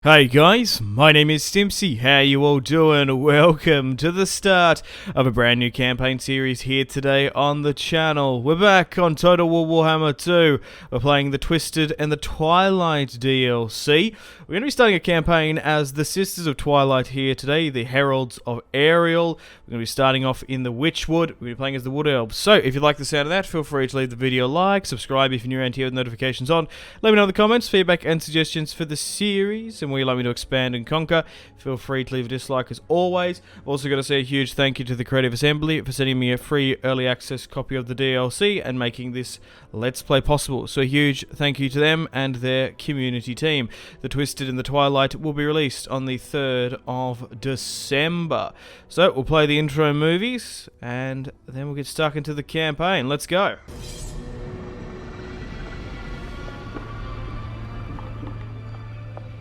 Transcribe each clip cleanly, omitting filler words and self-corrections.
Hey guys, my name is Simpzy. How you all doing? Welcome to the start of a brand new campaign series here today on the channel. We're back on Total War WARHAMMER II. We're playing the Twisted and the Twilight DLC. We're going to be starting a campaign as the Sisters of Twilight here today, the Heralds of Ariel. We're going to be starting off in the Witchwood. We're going to be playing as the Wood Elves. So if you like the sound of that, feel free to leave the video a like, subscribe if you're new around here with notifications on. Let me know in the comments, feedback and suggestions for the series, and where you'd like me to expand and conquer. Feel free to leave a dislike as always. I've also got to say a huge thank you to the Creative Assembly for sending me a free early access copy of the DLC and making this Let's Play possible. So a huge thank you to them and their community team. The Twisted and the Twilight will be released on the 3rd of December. So we'll play the intro movies and then we'll get stuck into the campaign. Let's go.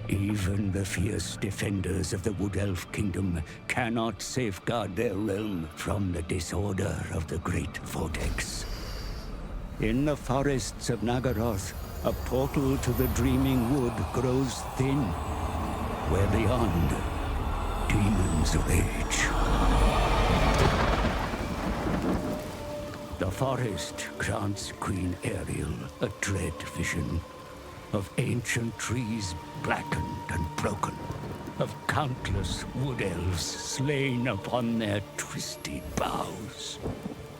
Even the fierce defenders of the Wood Elf Kingdom cannot safeguard their realm from the disorder of the Great Vortex. In the forests of Nagaroth, a portal to the Dreaming Wood grows thin, where beyond, demons rage. The forest grants Queen Ariel a dread vision of ancient trees blackened and broken, of countless wood elves slain upon their twisted boughs.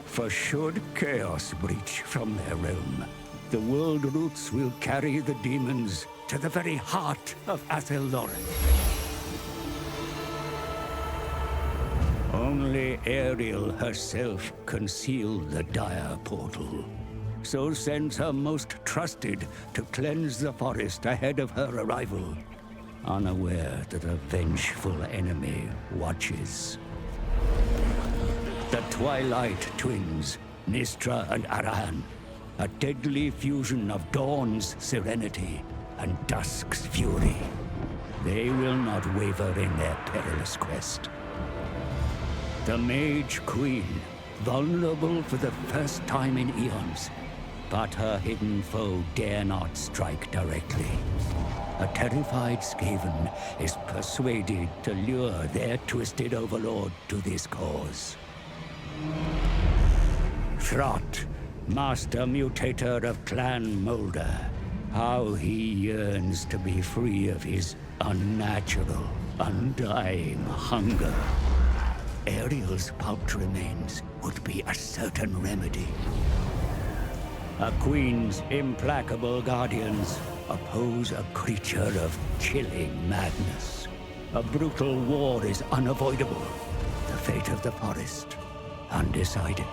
For should chaos breach from their realm, the world roots will carry the demons to the very heart of Athel Loren. Only Ariel herself can seal the dire portal. So sends her most trusted to cleanse the forest ahead of her arrival, unaware that a vengeful enemy watches. The Twilight twins, Nistra and Arahan, a deadly fusion of dawn's serenity and dusk's fury. They will not waver in their perilous quest. The Mage Queen, vulnerable for the first time in eons, but her hidden foe dare not strike directly. A terrified Skaven is persuaded to lure their twisted overlord to this cause. Throt, master mutator of Clan Moulder, how he yearns to be free of his unnatural, undying hunger. Ariel's pulped remains would be a certain remedy. A queen's implacable guardians oppose a creature of chilling madness. A brutal war is unavoidable. The fate of the forest, undecided.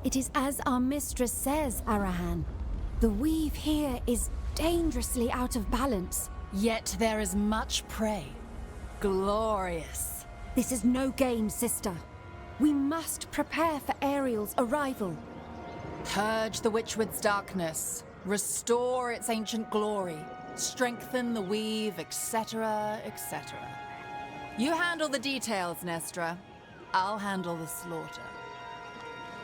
It is as our mistress says, Arahan. The weave here is dangerously out of balance. Yet there is much prey. Glorious. This is no game, sister. We must prepare for Ariel's arrival. Purge the Witchwood's darkness, restore its ancient glory, strengthen the weave, etc., etc. You handle the details, Nestra. I'll handle the slaughter.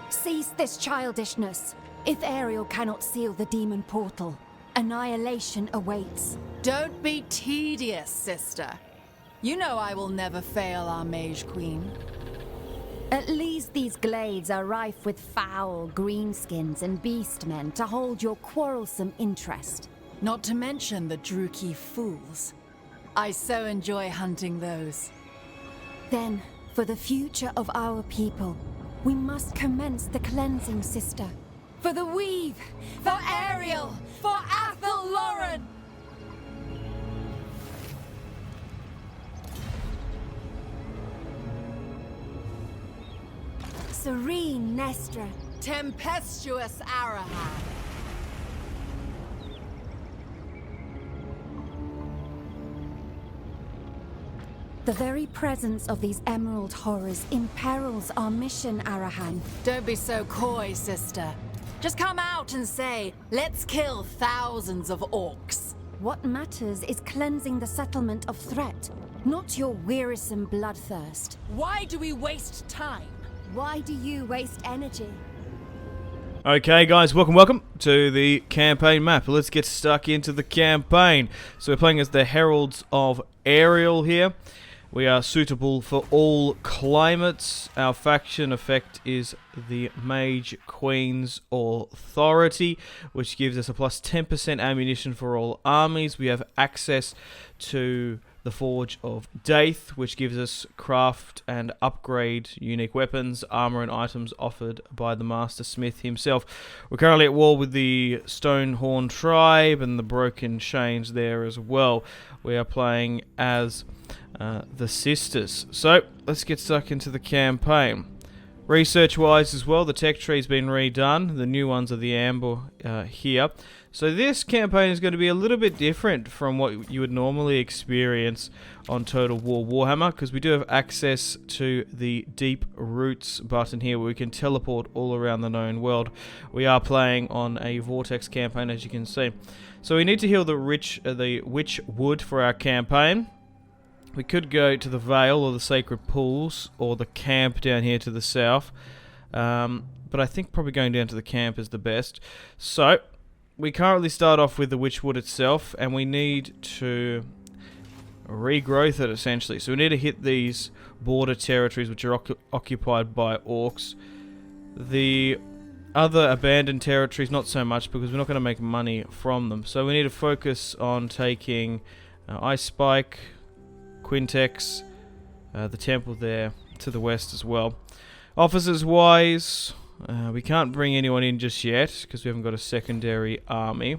Cease this childishness. If Ariel cannot seal the demon portal, annihilation awaits. Don't be tedious, sister. You know I will never fail our Mage Queen. At least these glades are rife with foul greenskins and beastmen to hold your quarrelsome interest. Not to mention the Druki fools. I so enjoy hunting those. Then, for the future of our people, we must commence the cleansing, sister. For the weave! For Ariel! For Athel Loren! Serene Nestra. Tempestuous Arahan. The very presence of these emerald horrors imperils our mission, Arahan. Don't be so coy, sister. Just come out and say, let's kill thousands of orcs. What matters is cleansing the settlement of threat, not your wearisome bloodthirst. Why do we waste time? Why do you waste energy? Okay guys, welcome to the campaign map. Let's get stuck into the campaign. So we're playing as the Heralds of Ariel here. We are suitable for all climates. Our faction effect is the Mage Queen's Authority, which gives us a plus 10% ammunition for all armies. We have access to the Forge of Daith, which gives us craft and upgrade unique weapons, armor and items offered by the Master Smith himself. We're currently at war with the Stonehorn tribe and the Broken Chains there as well. We are playing as the Sisters. So let's get stuck into the campaign. Research wise as well, the tech tree's been redone. The new ones are the amber here. So this campaign is going to be a little bit different from what you would normally experience on Total War Warhammer, because we do have access to the Deep Roots button here where we can teleport all around the known world. We are playing on a Vortex campaign, as you can see. So we need to heal the Witch Wood for our campaign. We could go to the Vale or the Sacred Pools or the camp down here to the south. But I think probably going down to the camp is the best. So we currently start off with the Witchwood itself, and we need to regrowth it essentially. So we need to hit these border territories which are occupied by orcs. The other abandoned territories not so much, because we're not going to make money from them. So we need to focus on taking Ice Spike, Quintex, the temple there to the west as well. Officers wise, we can't bring anyone in just yet because we haven't got a secondary army.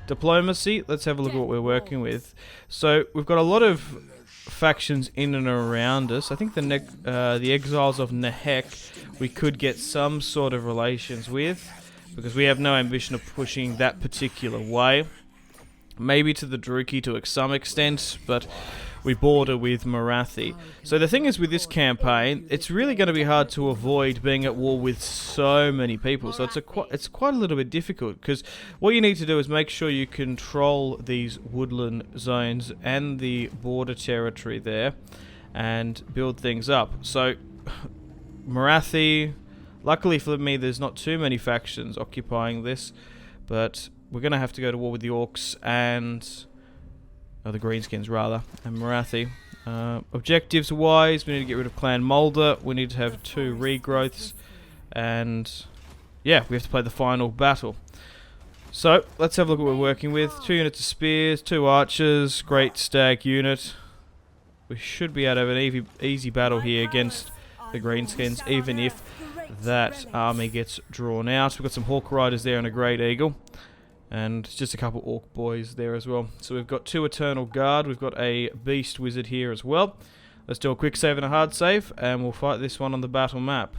Diplomacy, let's have a look at what we're working with. So we've got a lot of factions in and around us. I think the Exiles of Nehek we could get some sort of relations with, because we have no ambition of pushing that particular way. Maybe to the Druki to some extent, but we border with Morathi. So the thing is with this campaign, it's really going to be hard to avoid being at war with so many people. So it's quite a little bit difficult, because what you need to do is make sure you control these woodland zones and the border territory there and build things up. So Morathi, luckily for me there's not too many factions occupying this, but we're going to have to go to war with the Orcs and the Greenskins rather, and Morathi. Objectives wise, we need to get rid of Clan Mulder, we need to have 2 regrowths, and yeah, we have to play the final battle. So let's have a look at what we're working with. 2 units of spears, 2 archers, great stag unit. We should be able to have an easy battle here against the Greenskins, even if that army gets drawn out. We've got some Hawk Riders there and a Great Eagle. And just a couple Orc boys there as well. So we've got 2 Eternal Guard. We've got a Beast Wizard here as well. Let's do a quick save and a hard save, and we'll fight this one on the battle map.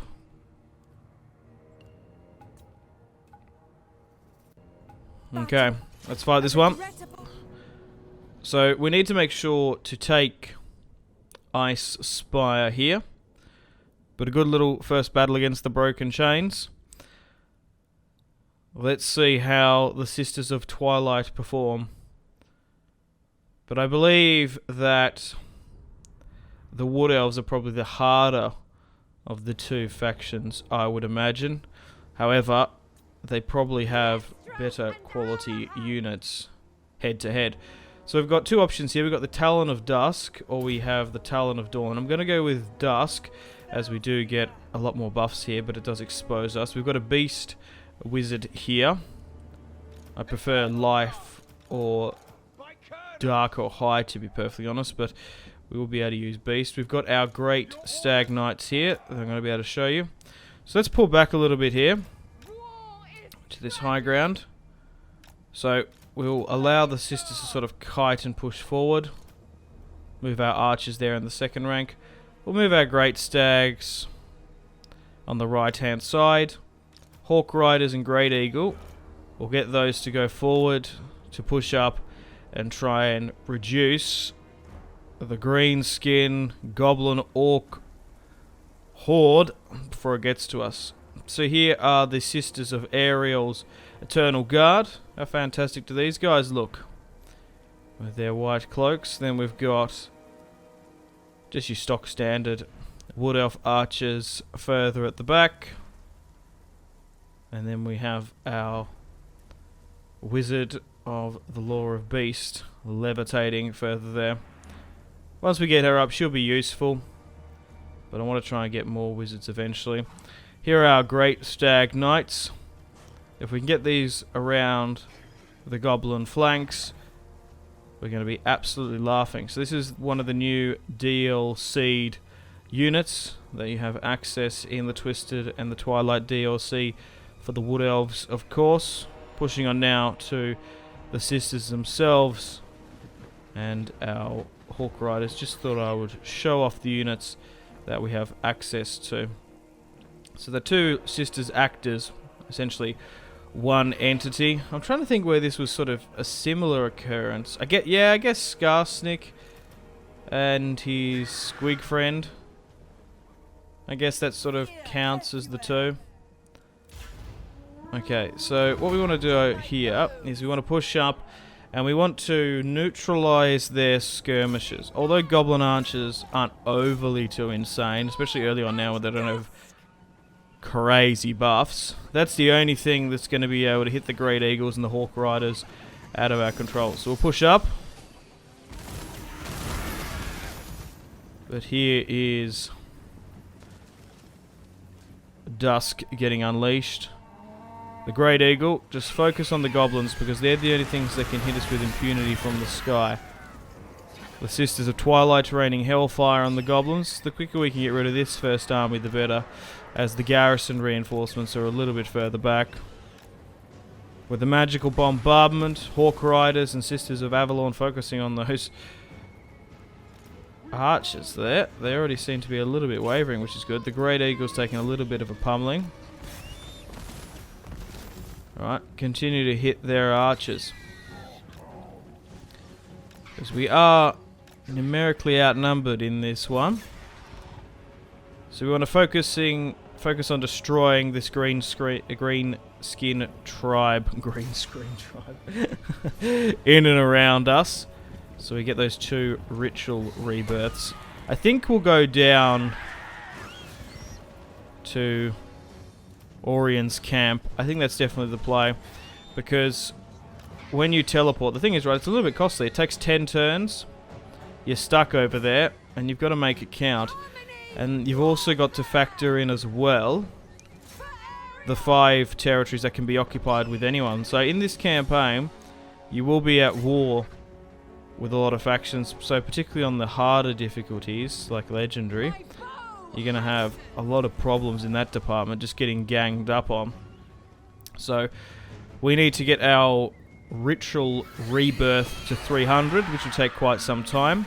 Okay, let's fight this one. So we need to make sure to take Ice Spire here. But a good little first battle against the Broken Chains. Let's see how the Sisters of Twilight perform. But I believe that the Wood Elves are probably the harder of the 2 factions, I would imagine. However, they probably have better quality units head to head. So we've got 2 options here. We've got the Talon of Dusk, or we have the Talon of Dawn. I'm going to go with Dusk, as we do get a lot more buffs here, but it does expose us. We've got a Beast Wizard here. I prefer Life or Dark or High, to be perfectly honest, but we will be able to use Beast. We've got our Great Stag Knights here that I'm going to be able to show you. So let's pull back a little bit here to this high ground. So we'll allow the Sisters to sort of kite and push forward. Move our archers there in the second rank. We'll move our Great Stags on the right hand side. Hawk Riders and Great Eagle, we'll get those to go forward to push up and try and reduce the Greenskin Goblin Orc horde before it gets to us. So here are the Sisters of Ariel's Eternal Guard. How fantastic do these guys look with their white cloaks. Then we've got just your stock standard Wood Elf archers further at the back. And then we have our Wizard of the Law of Beast levitating further there. Once we get her up, she'll be useful. But I want to try and get more wizards eventually. Here are our Great Stag Knights. If we can get these around the goblin flanks, we're going to be absolutely laughing. So this is one of the new DLC units that you have access in the Twisted and the Twilight DLC for the Wood Elves, of course. Pushing on now to the Sisters themselves and our Hawk Riders. Just thought I would show off the units that we have access to. So the two Sisters actors, essentially one entity. I'm trying to think where this was sort of a similar occurrence. I guess Skarsnik and his squig friend. I guess that sort of counts as the two. Okay, so what we want to do here is we want to push up and we want to neutralize their skirmishes. Although goblin archers aren't overly too insane, especially early on now when they don't have crazy buffs, that's the only thing that's going to be able to hit the Great Eagles and the Hawk Riders out of our control. So we'll push up. But here is Dusk getting unleashed. The Great Eagle, just focus on the goblins because they're the only things that can hit us with impunity from the sky. The Sisters of Twilight raining hellfire on the goblins. The quicker we can get rid of this first army, the better, as the garrison reinforcements are a little bit further back. With the magical bombardment, Hawk Riders and Sisters of Avalon focusing on those archers there. They already seem to be a little bit wavering, which is good. The Great Eagle's taking a little bit of a pummeling. Alright, continue to hit their archers. Because we are numerically outnumbered in this one. So we want to focus on destroying this green skin tribe in and around us. So we get those two ritual rebirths. I think we'll go down to Orion's camp. I think that's definitely the play, because when you teleport, the thing is, right, it's a little bit costly. It takes 10 turns. You're stuck over there, and you've got to make it count. And you've also got to factor in as well the 5 territories that can be occupied with anyone. So in this campaign, you will be at war with a lot of factions. So particularly on the harder difficulties, like Legendary, you're going to have a lot of problems in that department, just getting ganged up on. So we need to get our ritual rebirth to 300, which will take quite some time.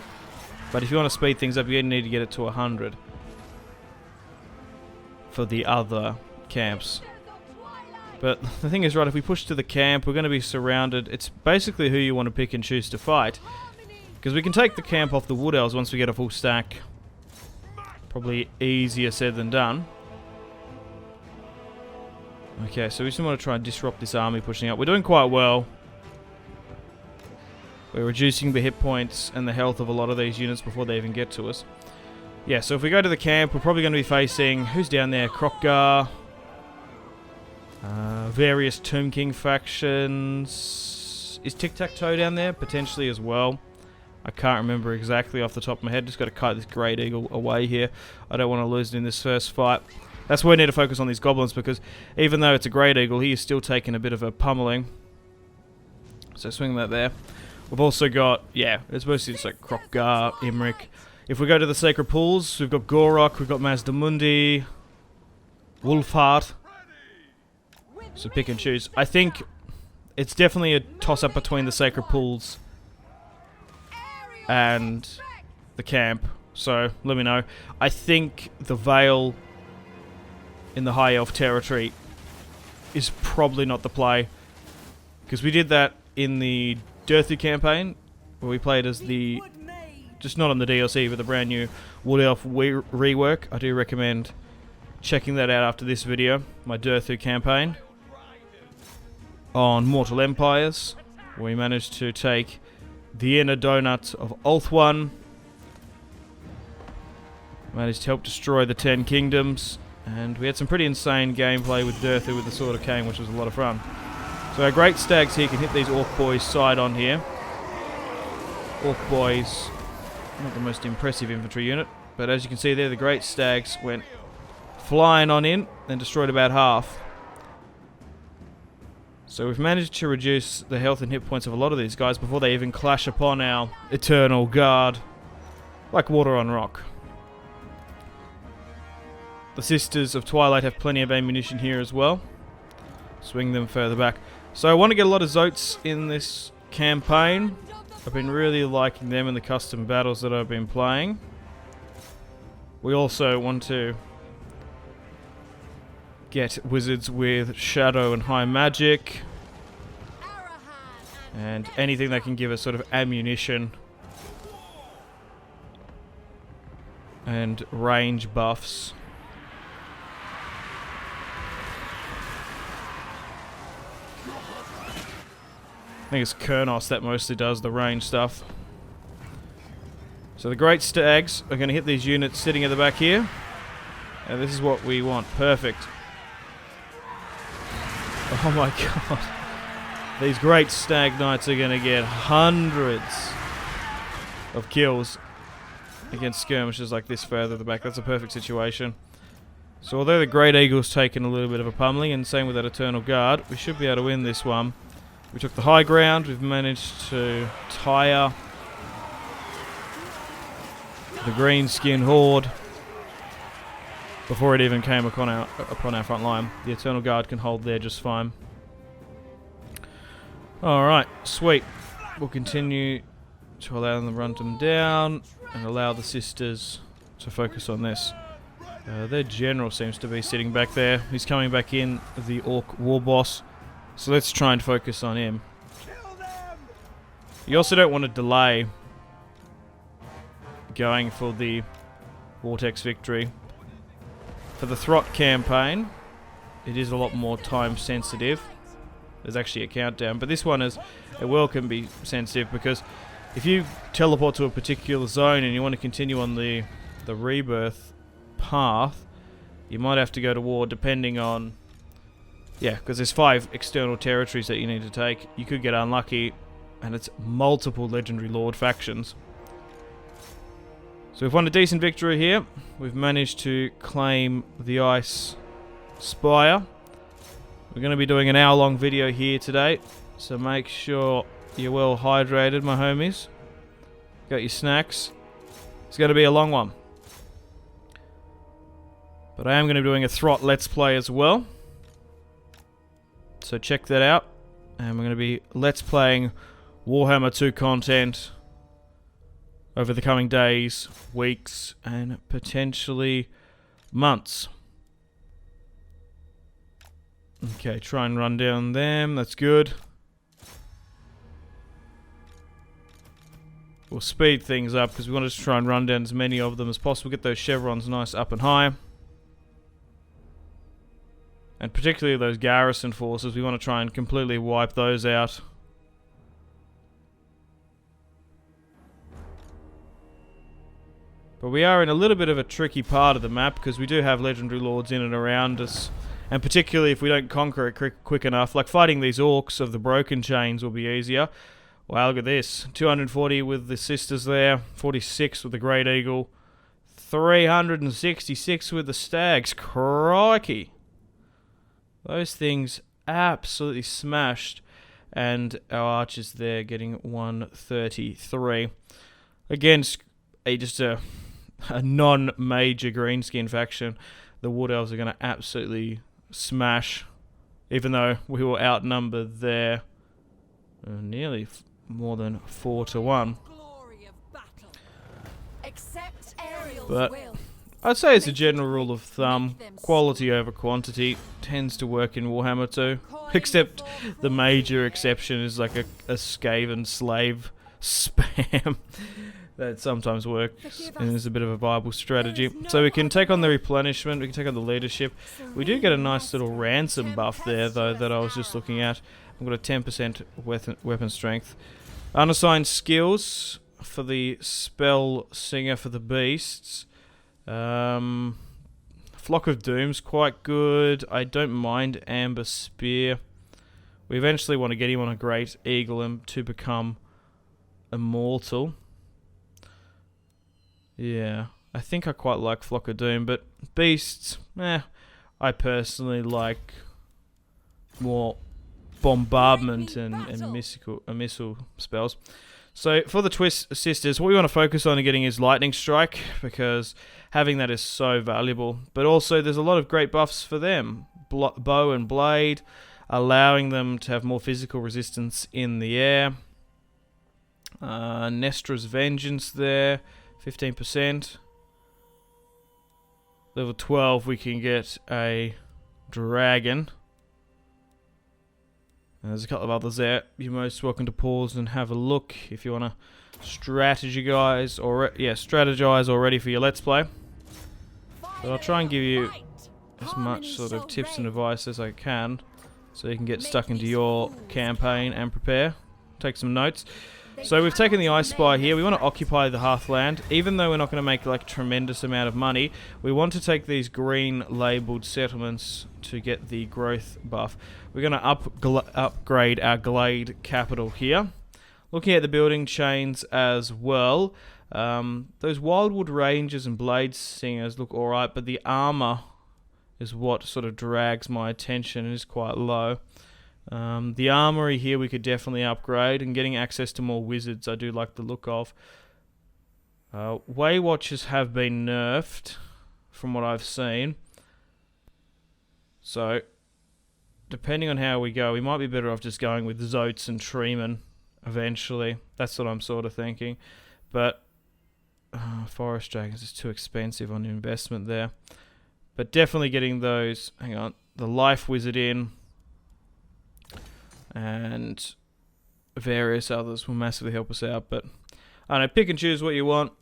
But if you want to speed things up, you need to get it to 100 for the other camps. But the thing is, right, if we push to the camp, we're going to be surrounded. It's basically who you want to pick and choose to fight, because we can take the camp off the Wood Elves once we get a full stack. Probably easier said than done. Okay, so we just want to try and disrupt this army pushing up. We're doing quite well. We're reducing the hit points and the health of a lot of these units before they even get to us. Yeah, so if we go to the camp, we're probably going to be facing... Who's down there? Krokgar. Various Tomb King factions. Is Tic-Tac-Toe down there? Potentially as well. I can't remember exactly off the top of my head. Just got to kite this Great Eagle away here. I don't want to lose it in this first fight. That's why we need to focus on these goblins, because even though it's a Great Eagle, he is still taking a bit of a pummeling. So swing that there. We've also got, yeah, it's mostly just like Krokgar, Imrik. If we go to the Sacred Pools, we've got Gorok, we've got Mazdamundi, Wolfheart. So pick and choose. I think it's definitely a toss-up between the Sacred Pools and the camp. So let me know. I think the Vale in the High Elf territory is probably not the play, because we did that in the Dirthu campaign, where we played as the, just not on the DLC, but the brand new Wood Elf rework. I do recommend checking that out after this video. My Dirthu campaign on Mortal Empires, where we managed to take the inner donut of Ulthuan, managed to help destroy the 10 Kingdoms, And we had some pretty insane gameplay with Dirthu with the Sword of Cain, which was a lot of fun. So our great stags here can hit these Orc boys side on here. Orc boys, not the most impressive infantry unit, but as you can see there, the great stags went flying on in and destroyed about half. So we've managed to reduce the health and hit points of a lot of these guys before they even clash upon our Eternal Guard, like water on rock. The Sisters of Twilight have plenty of ammunition here as well. Swing them further back. So I want to get a lot of Zotes in this campaign. I've been really liking them in the custom battles that I've been playing. We also want to get wizards with shadow and high magic. And anything that can give us sort of ammunition and range buffs. I think it's Kurnos that mostly does the range stuff. So the great stags are going to hit these units sitting at the back here. And this is what we want. Perfect. Oh my god. These great stag knights are going to get hundreds of kills against skirmishers like this further at the back. That's a perfect situation. So although the Great Eagle's taken a little bit of a pummeling, and same with that Eternal Guard, we should be able to win this one. We took the high ground. We've managed to tire the Greenskin Horde before it even came upon our front line. The Eternal Guard can hold there just fine. Alright, sweet. We'll continue to allow them to run them down and allow the sisters to focus on this. Their general seems to be sitting back there. He's coming back in, the Orc War Boss. So let's try and focus on him. You also don't want to delay going for the Vortex victory. For the Throt campaign, it is a lot more time sensitive. There's actually a countdown, but this one is, it will can be sensitive because if you teleport to a particular zone and you want to continue on the rebirth path, you might have to go to war depending on, yeah, because there's 5 external territories that you need to take. You could get unlucky, and it's multiple Legendary Lord factions. So we've won a decent victory here. We've managed to claim the Ice Spire. We're going to be doing an hour-long video here today, so make sure you're well hydrated, my homies. Got your snacks. It's going to be a long one. But I am going to be doing a Throt Let's Play as well. So check that out. And we're going to be Let's Playing Warhammer 2 content over the coming days, weeks, and potentially months. Okay, try and run down them. That's good. We'll speed things up because we want to try and run down as many of them as possible. Get those chevrons nice up and high. And particularly those garrison forces, we want to try and completely wipe those out. But we are in a little bit of a tricky part of the map because we do have Legendary Lords in and around us. And particularly if we don't conquer it quick enough, like fighting these Orcs of the Broken Chains will be easier. Wow, look at this. 240 with the Sisters there, 46 with the Great Eagle, 366 with the Stags. Crikey! Those things absolutely smashed. And our archers there getting 133. Again, just a non-major greenskin faction. The Wood Elves are going to absolutely smash. Even though we were outnumbered there. Nearly more than 4-1. But I'd say as a general rule of thumb, quality over quantity tends to work in Warhammer 2. Except the major exception is like a Skaven slave spam that sometimes works and is a bit of a viable strategy. So we can take on the replenishment, we can take on the leadership. We do get a nice little ransom buff there though that I was just looking at. I've got a 10% weapon strength. Unassigned skills for the spell singer for the beasts. 5 Flock of Doom's quite good. I don't mind Amber Spear. We eventually want to get him on a Great Eagle and to become immortal. Yeah, I think I quite like Flock of Doom, but Beasts, I personally like more bombardment and missile spells. So for the Twist Sisters, what we want to focus on getting is Lightning Strike, because having that is so valuable. But also there's a lot of great buffs for them. Bow and Blade, allowing them to have more physical resistance in the air. Nestra's Vengeance there, 15%. Level 12 we can get a Dragon. There's a couple of others there. You're most welcome to pause and have a look if you want to strategize already for your Let's Play. But I'll try and give you as much sort of tips and advice as I can, so you can get stuck into your campaign and prepare. Take some notes. So we've taken the Ice Spire here. We want to occupy the Hearthland. Even though we're not going to make like a tremendous amount of money, we want to take these green labelled settlements to get the growth buff. We're going to upgrade our Glade capital here. Looking at the building chains as well. Those Wildwood Rangers and Blade Singers look alright, but the armour is what sort of drags my attention and is quite low. The armory here we could definitely upgrade, and getting access to more wizards I do like the look of. Way Watchers have been nerfed from what I've seen, so depending on how we go, we might be better off just going with Zotes and Treeman eventually. That's what I'm sort of thinking, but Forest Dragons is too expensive on investment there. But definitely getting those, the Life Wizard in, and various others will massively help us out. But I don't know, pick and choose what you want.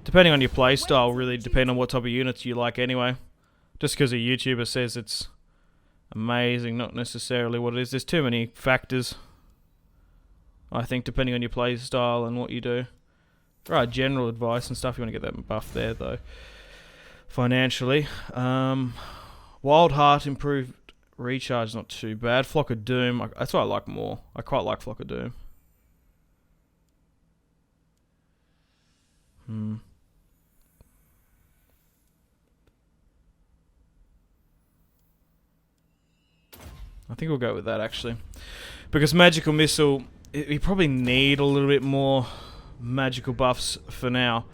Depending on your play style, really depend on what type of units you like anyway. Just because a YouTuber says it's amazing, not necessarily what it is. There's too many factors, I think, depending on your play style and what you do. Right, general advice and stuff, you want to get that buff there though. Financially. Wild Heart improved recharge, not too bad. Flock of Doom, that's what I like more. I quite like Flock of Doom. I think we'll go with that actually. Because Magical Missile, we probably need a little bit more magical buffs for now.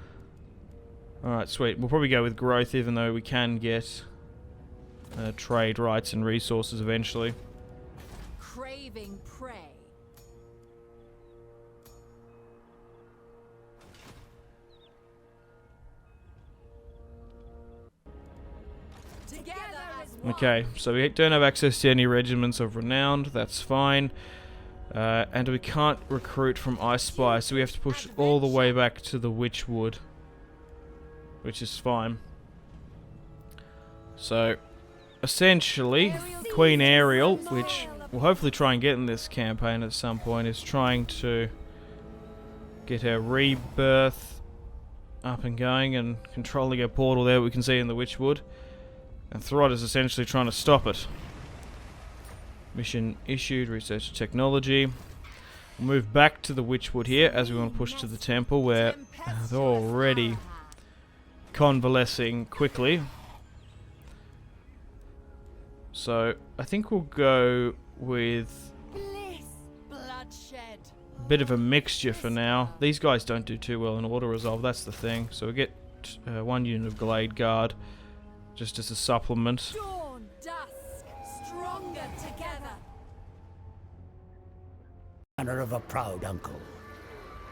Alright, sweet. We'll probably go with growth, even though we can get trade rights and resources eventually. Craving prey. Okay, so we don't have access to any regiments of renown. That's fine. And we can't recruit from Ice Spire, so we have to push all the way back to the Witchwood, which is fine. So essentially, Queen Ariel, which we'll hopefully try and get in this campaign at some point, is trying to get her rebirth up and going and controlling her portal there, we can see in the Witchwood. And Throd is essentially trying to stop it. Mission issued, research technology. We'll move back to the Witchwood here as we want to push to the temple, where they're already convalescing quickly. So I think we'll go with a bit of a mixture for now. These guys don't do too well in auto resolve, that's the thing. So we get one unit of Glade Guard just as a supplement. Dawn, dusk, stronger together. Manner of a proud uncle.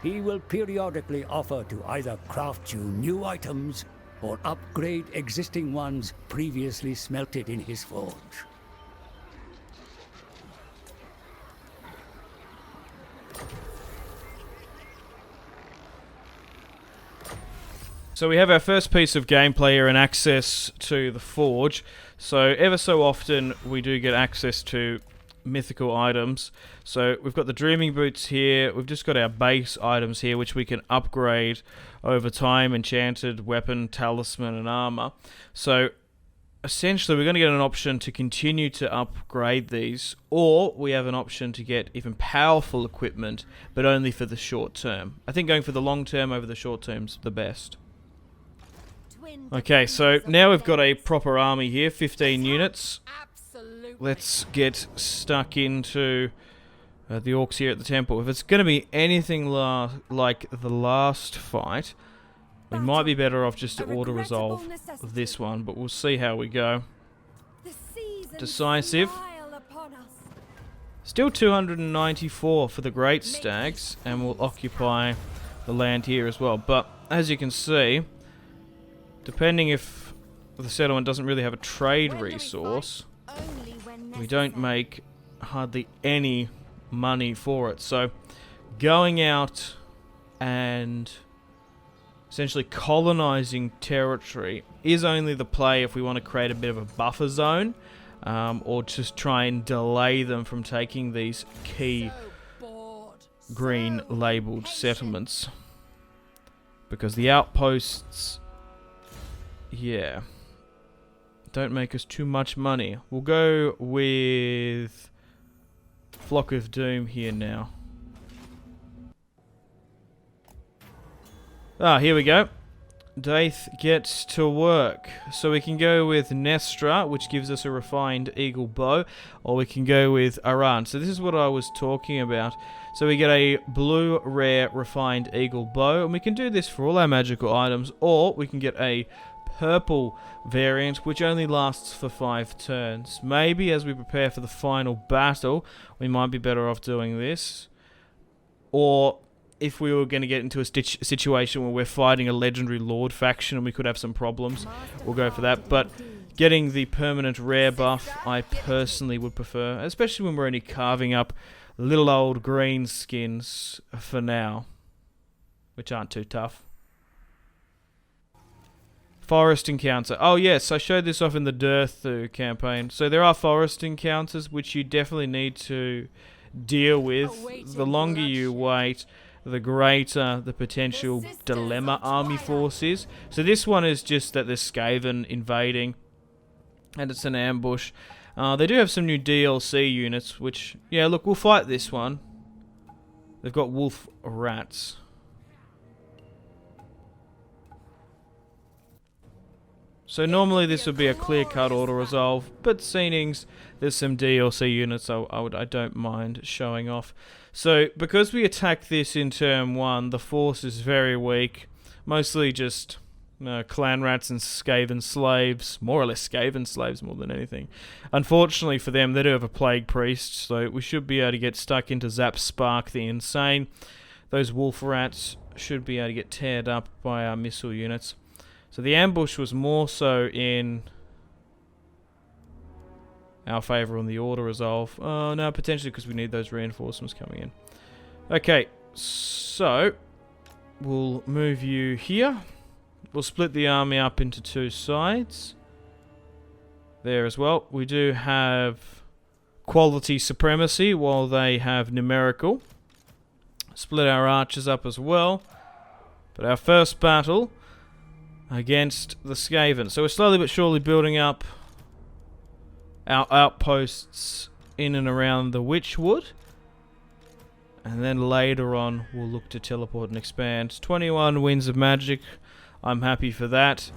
He will periodically offer to either craft you new items or upgrade existing ones previously smelted in his forge. So we have our first piece of gameplay here and access to the forge. So ever so often we do get access to mythical items. So we've got the Dreaming Boots here. We've just got our base items here, which we can upgrade over time. Enchanted, weapon, talisman, and armor. So essentially we're going to get an option to continue to upgrade these, or we have an option to get even powerful equipment, but only for the short term. I think going for the long term over the short term's the best. Okay, so now we've got a proper army here, 15 units. Let's get stuck into the orcs here at the temple. If it's going to be anything like the last fight, we might be better off just to auto-resolve this one, but we'll see how we go. Decisive. Still 294 for the Great Stags, and we'll occupy the land here as well. But as you can see, depending if the settlement doesn't really have a trade resource, we don't make hardly any money for it. So going out and essentially colonizing territory is only the play if we want to create a bit of a buffer zone, or just try and delay them from taking these key green labeled settlements. Because the outposts, yeah, don't make us too much money. We'll go with Flock of Doom here now. Ah, here we go. Daith gets to work. So we can go with Nestra, which gives us a refined eagle bow, or we can go with Aran. So this is what I was talking about. So we get a blue rare refined eagle bow, and we can do this for all our magical items, or we can get a purple variant, which only lasts for 5 turns. Maybe as we prepare for the final battle, we might be better off doing this. Or if we were going to get into a situation where we're fighting a legendary lord faction and we could have some problems, we'll go for that. But getting the permanent rare buff, I personally would prefer, especially when we're only carving up little old green skins for now, which aren't too tough. Forest encounter. Oh yes, I showed this off in the Dirthu campaign. So there are forest encounters which you definitely need to deal with. The longer you wait, the greater the potential dilemma army force is. So this one is just that there's Skaven invading, and it's an ambush. They do have some new DLC units, which, yeah, look, we'll fight this one. They've got wolf rats. So normally this would be a clear-cut auto-resolve, but Scenings, there's some DLC units I don't mind showing off. So because we attack this in turn 1, the force is very weak. Mostly just clan rats and Skaven slaves, more or less Skaven slaves more than anything. Unfortunately for them, they do have a Plague Priest, so we should be able to get stuck into Zap Spark the Insane. Those wolf rats should be able to get teared up by our missile units. So the ambush was more so in our favour on the auto-resolve. Oh, no, potentially because we need those reinforcements coming in. Okay, so we'll move you here. We'll split the army up into 2 sides. There as well. We do have quality supremacy while they have numerical. Split our archers up as well. But our first battle against the Skaven. So we're slowly but surely building up our outposts in and around the Witchwood. And then later on, we'll look to teleport and expand. 21 Winds of Magic. I'm happy for that.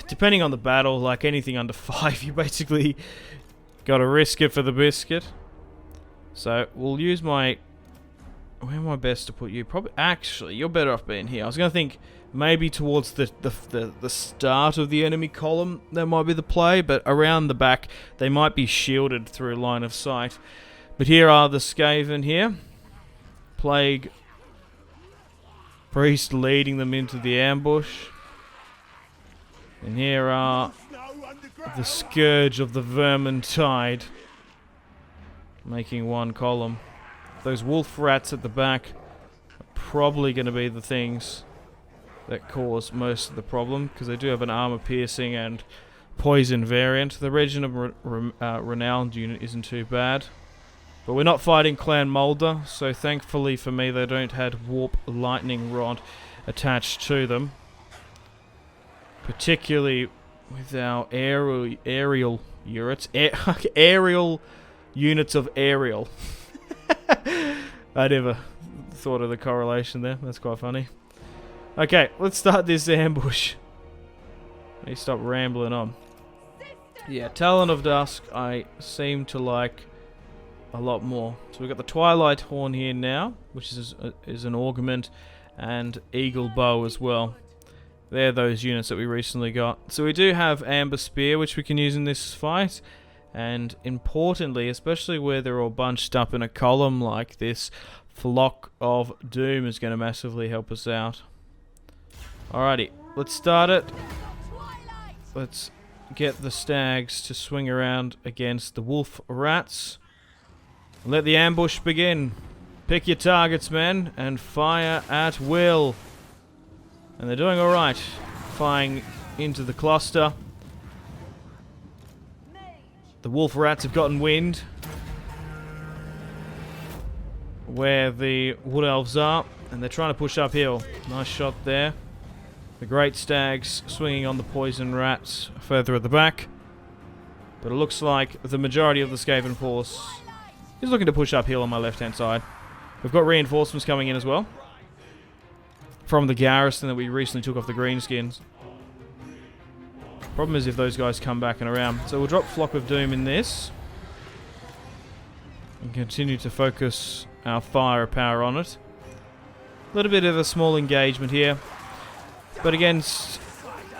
Depending on the battle, like anything under 5, you basically got to risk it for the biscuit. So we'll use my... Where am I best to put you? Probably, actually, you're better off being here. I was going to think maybe towards the start of the enemy column, that might be the play, but around the back, they might be shielded through line of sight. But here are the Skaven here. Plague Priest leading them into the ambush. And here are the Scourge of the Vermintide, making one column. Those wolf rats at the back are probably going to be the things that cause most of the problem, because they do have an armor piercing and poison variant. The Regent of Renowned unit isn't too bad. But we're not fighting Clan Mulder, so thankfully for me they don't have Warp Lightning Rod attached to them. Particularly with our aerial units. Aerial units of Ariel. I never thought of the correlation there. That's quite funny. Okay, let's start this ambush. Let me stop rambling on. Yeah, Talon of Dusk I seem to like a lot more. So we've got the Twilight Horn here now, which is an augment, and Eagle Bow as well. They're those units that we recently got. So we do have Amber Spear, which we can use in this fight. And importantly, especially where they're all bunched up in a column like this, Flock of Doom is going to massively help us out. Alrighty, let's start it. Let's get the stags to swing around against the wolf rats. Let the ambush begin. Pick your targets, men, and fire at will. And they're doing alright. Firing into the cluster. The wolf rats have gotten wind where the Wood Elves are, and they're trying to push uphill. Nice shot there. The great stags swinging on the poison rats further at the back. But it looks like the majority of the Skaven force is looking to push uphill on my left-hand side. We've got reinforcements coming in as well from the garrison that we recently took off the greenskins. Problem is if those guys come back and around. So we'll drop Flock of Doom in this and continue to focus our firepower on it. A little bit of a small engagement here, but against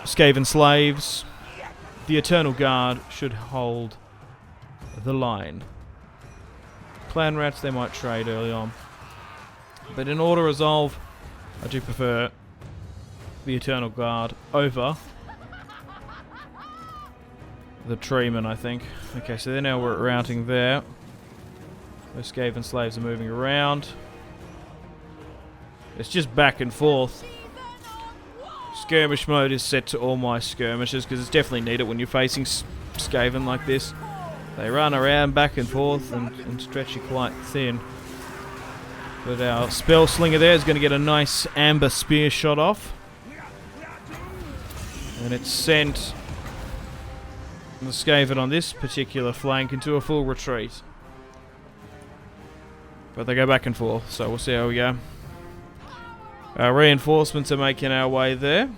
Skaven slaves, the Eternal Guard should hold the line. Clan rats, they might trade early on, but in order resolve, I do prefer the Eternal Guard over the Treeman, I think. Okay, so then now we're routing there. Those Skaven slaves are moving around. It's just back and forth. Skirmish mode is set to all my skirmishes because it's definitely needed when you're facing Skaven like this. They run around back and forth and stretch you quite thin. But our spell slinger there is going to get a nice amber spear shot off. And it's sent the Skaven on this particular flank into a full retreat. But they go back and forth, so we'll see how we go. Our reinforcements are making our way there.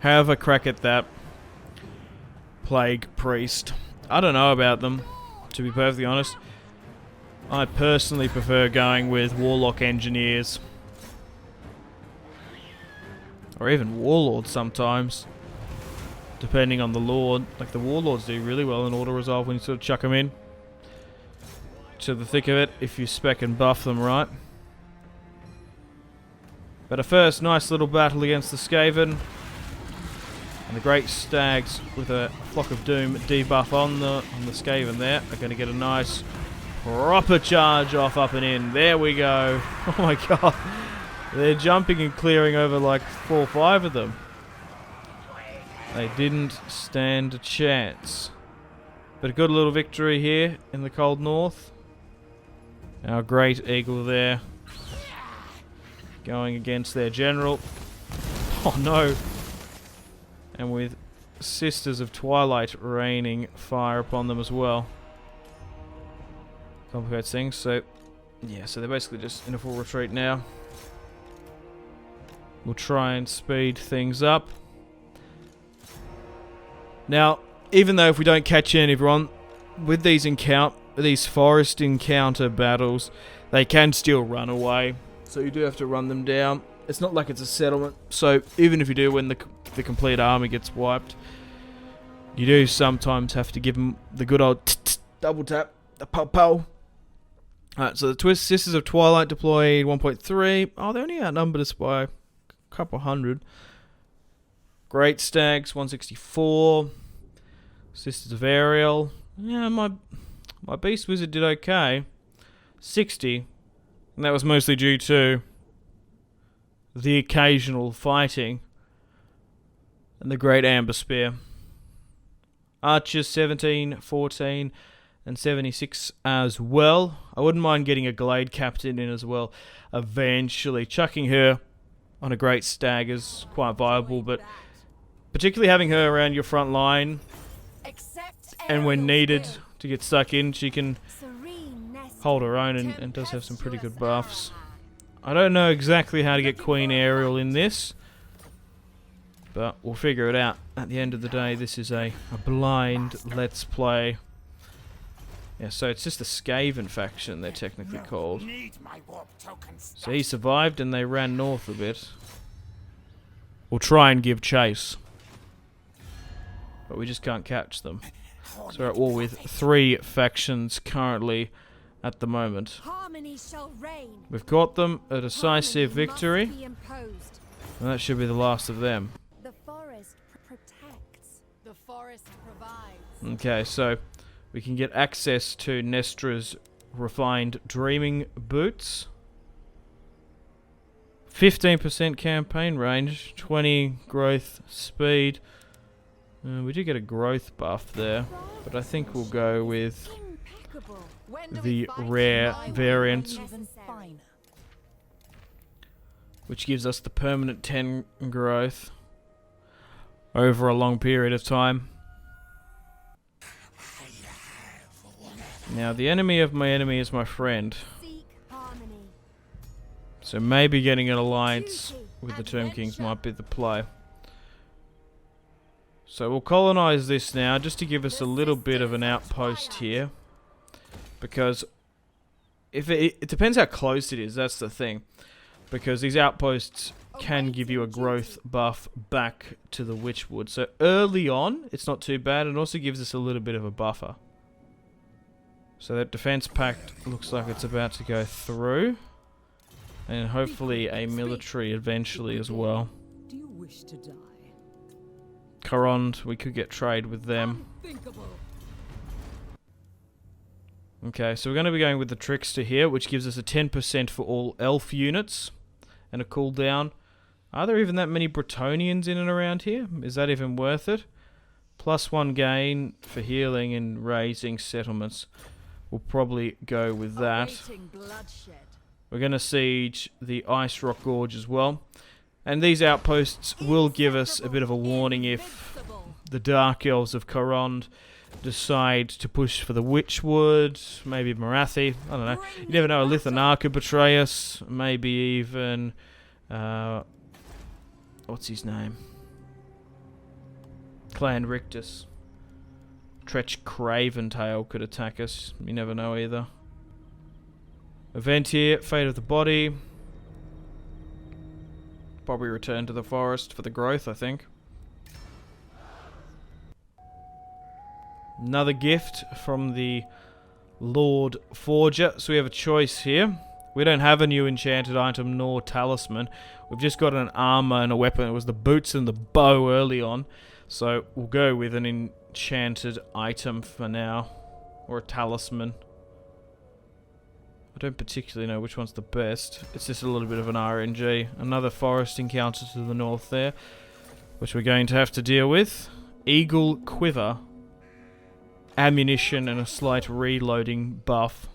Have a crack at that Plague Priest. I don't know about them, to be perfectly honest. I personally prefer going with Warlock Engineers. Or even Warlords sometimes. Depending on the Lord. Like the Warlords do really well in auto-resolve when you sort of chuck them in to the thick of it, if you spec and buff them right. But a first nice little battle against the Skaven. And the Great Stags with a Flock of Doom debuff on the Skaven there are going to get a nice proper charge off up and in. There we go. Oh my god. They're jumping and clearing over like 4 or 5 of them. They didn't stand a chance. But a good little victory here in the cold north. Our Great Eagle there going against their general. Oh no. And with Sisters of Twilight raining fire upon them as well. Complicates things. So, yeah, so they're basically just in a full retreat now. We'll try and speed things up. Now, even though if we don't catch everyone, with these forest encounter battles, they can still run away. So you do have to run them down. It's not like it's a settlement, so even if you do win, the complete army gets wiped, you do sometimes have to give them the good old double tap, the pow. Alright, so the Sisters of Twilight deployed 1.3. Oh, they only outnumbered us by a couple hundred. Great Stags 164. Sisters of Ariel. Yeah, my Beast Wizard did okay. 60. And that was mostly due to the occasional fighting and the Great Amber Spear. Archers 17, 14, and 76 as well. I wouldn't mind getting a Glade Captain in as well eventually. Chucking her on a Great Stag is quite viable, but particularly having her around your front line, and when needed to get stuck in, she can hold her own and does have some pretty good buffs. I don't know exactly how to get Queen Ariel in this, but we'll figure it out. At the end of the day, this is a blind let's play. Yeah, so it's just a Skaven faction, they're technically called. So he survived and they ran north a bit. We'll try and give chase, but we just can't catch them. So we're at war with 3 factions currently at the moment. We've got them a decisive victory, and that should be the last of them. The forest protects. The forest provides. Okay, so we can get access to Nestra's refined dreaming boots. 15% campaign range, 20 growth speed. We do get a growth buff there, but I think we'll go with the rare variant, which gives us the permanent 10 growth over a long period of time. Now, the enemy of my enemy is my friend, so maybe getting an alliance with the Tomb Kings might be the play. So we'll colonize this now, just to give us a little bit of an outpost here. Because if it depends how close it is, that's the thing. Because these outposts can give you a growth buff back to the Witchwood. So early on, it's not too bad, and also gives us a little bit of a buffer. So that defense pact looks like it's about to go through. And hopefully a military eventually as well. Do you wish to die? Corond, we could get trade with them. Okay, so we're going to be going with the Trickster here, which gives us a 10% for all elf units and a cooldown. Are there even that many Bretonnians in and around here? Is that even worth it? +1 gain for healing and raising settlements. We'll probably go with that. We're going to siege the Ice Rock Gorge as well. And these outposts will give us a bit of a warning if the Dark Elves of Corond decide to push for the Witchwood, maybe Morathi, I don't know. You never know, a Lithanar could betray us, maybe even, what's his name? Clan Rictus. Tretch Craventail could attack us, you never know either. Event here, Fate of the Body. Probably return to the forest for the growth, I think. Another gift from the Lord Forger. So we have a choice here. We don't have a new enchanted item nor talisman. We've just got an armor and a weapon. It was the boots and the bow early on. So we'll go with an enchanted item for now. Or a talisman. I don't particularly know which one's the best. It's just a little bit of an RNG. Another forest encounter to the north there, which we're going to have to deal with. Eagle Quiver. Ammunition and a slight reloading buff.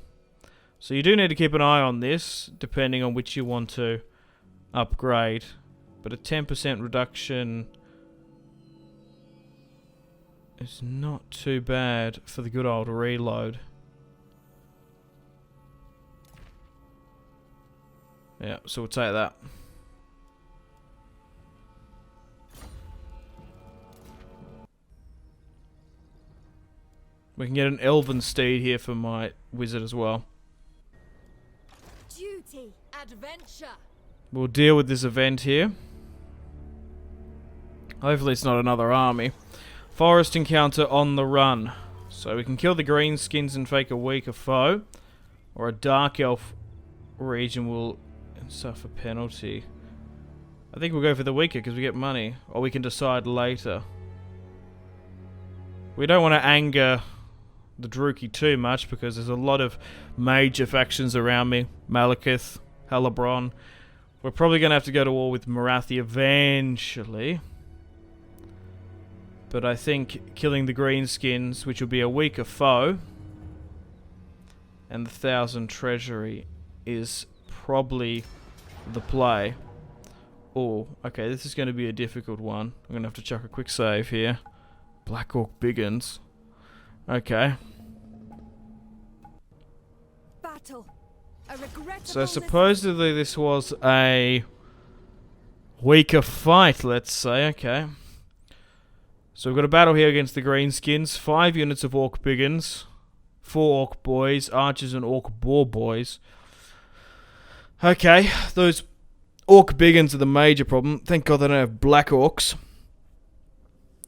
So you do need to keep an eye on this, depending on which you want to upgrade. But a 10% reduction is not too bad for the good old reload. Yeah, so we'll take that. We can get an elven steed here for my wizard as well. Duty, adventure. We'll deal with this event here. Hopefully it's not another army. Forest encounter on the run. So we can kill the greenskins and fake a weaker foe. Or a dark elf region will suffer penalty. I think we'll go for the weaker because we get money. Or we can decide later. We don't want to anger the Druki too much because there's a lot of major factions around me. Malekith, Hellebrand. We're probably going to have to go to war with Morathi eventually. But I think killing the greenskins, which will be a weaker foe, and the 1,000 treasury is probably the play. Oh, okay, this is going to be a difficult one. I'm going to have to chuck a quick save here. Black Orc Biggins. Okay. Battle. A regrettable So supposedly this was a weaker fight, let's say. Okay. So we've got a battle here against the greenskins. 5 units of Orc Biggins. 4 Orc Boys, Archers and Orc Boar Boys. Okay, those Orc Biggins are the major problem. Thank God they don't have Black Orcs.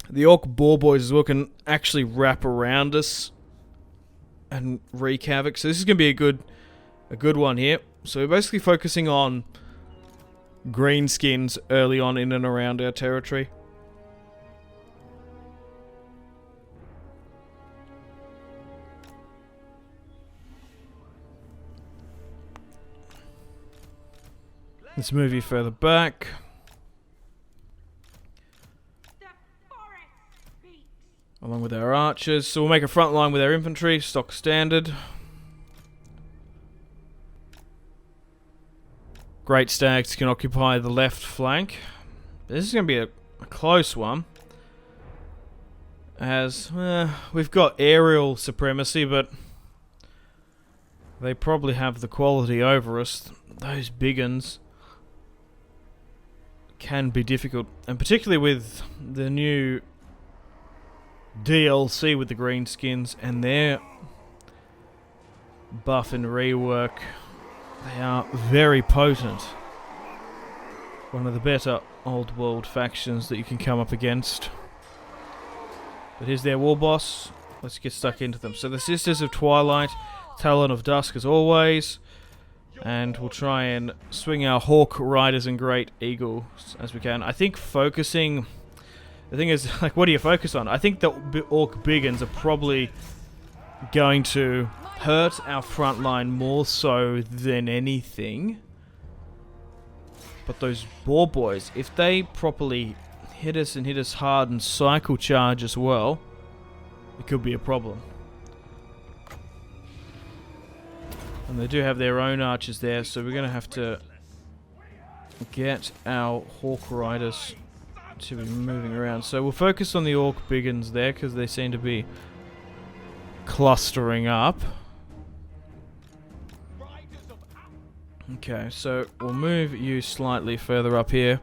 The Orc Boar Boys as well can actually wrap around us and wreak havoc. So this is going to be a good one here. So we're basically focusing on greenskins early on in and around our territory. Let's move you further back. Along with our archers. So we'll make a front line with our infantry, stock standard. Great Stags can occupy the left flank. This is going to be a close one. As we've got aerial supremacy, but they probably have the quality over us. Those big uns can be difficult, and particularly with the new DLC with the greenskins and their buff and rework. They are very potent. One of the better old world factions that you can come up against. But here's their war boss. Let's get stuck into them. So the Sisters of Twilight, Talon of Dusk as always. And we'll try and swing our Hawk Riders and Great Eagles as we can. I think focusing... The thing is, like, what do you focus on? I think the Orc Biggins are probably going to hurt our front line more so than anything. But those Boar Boys, if they properly hit us and hit us hard and cycle charge as well, it could be a problem. And they do have their own archers there, so we're going to have to get our Hawk Riders to be moving around. So we'll focus on the Orc Biggins there, because they seem to be clustering up. Okay, so we'll move you slightly further up here.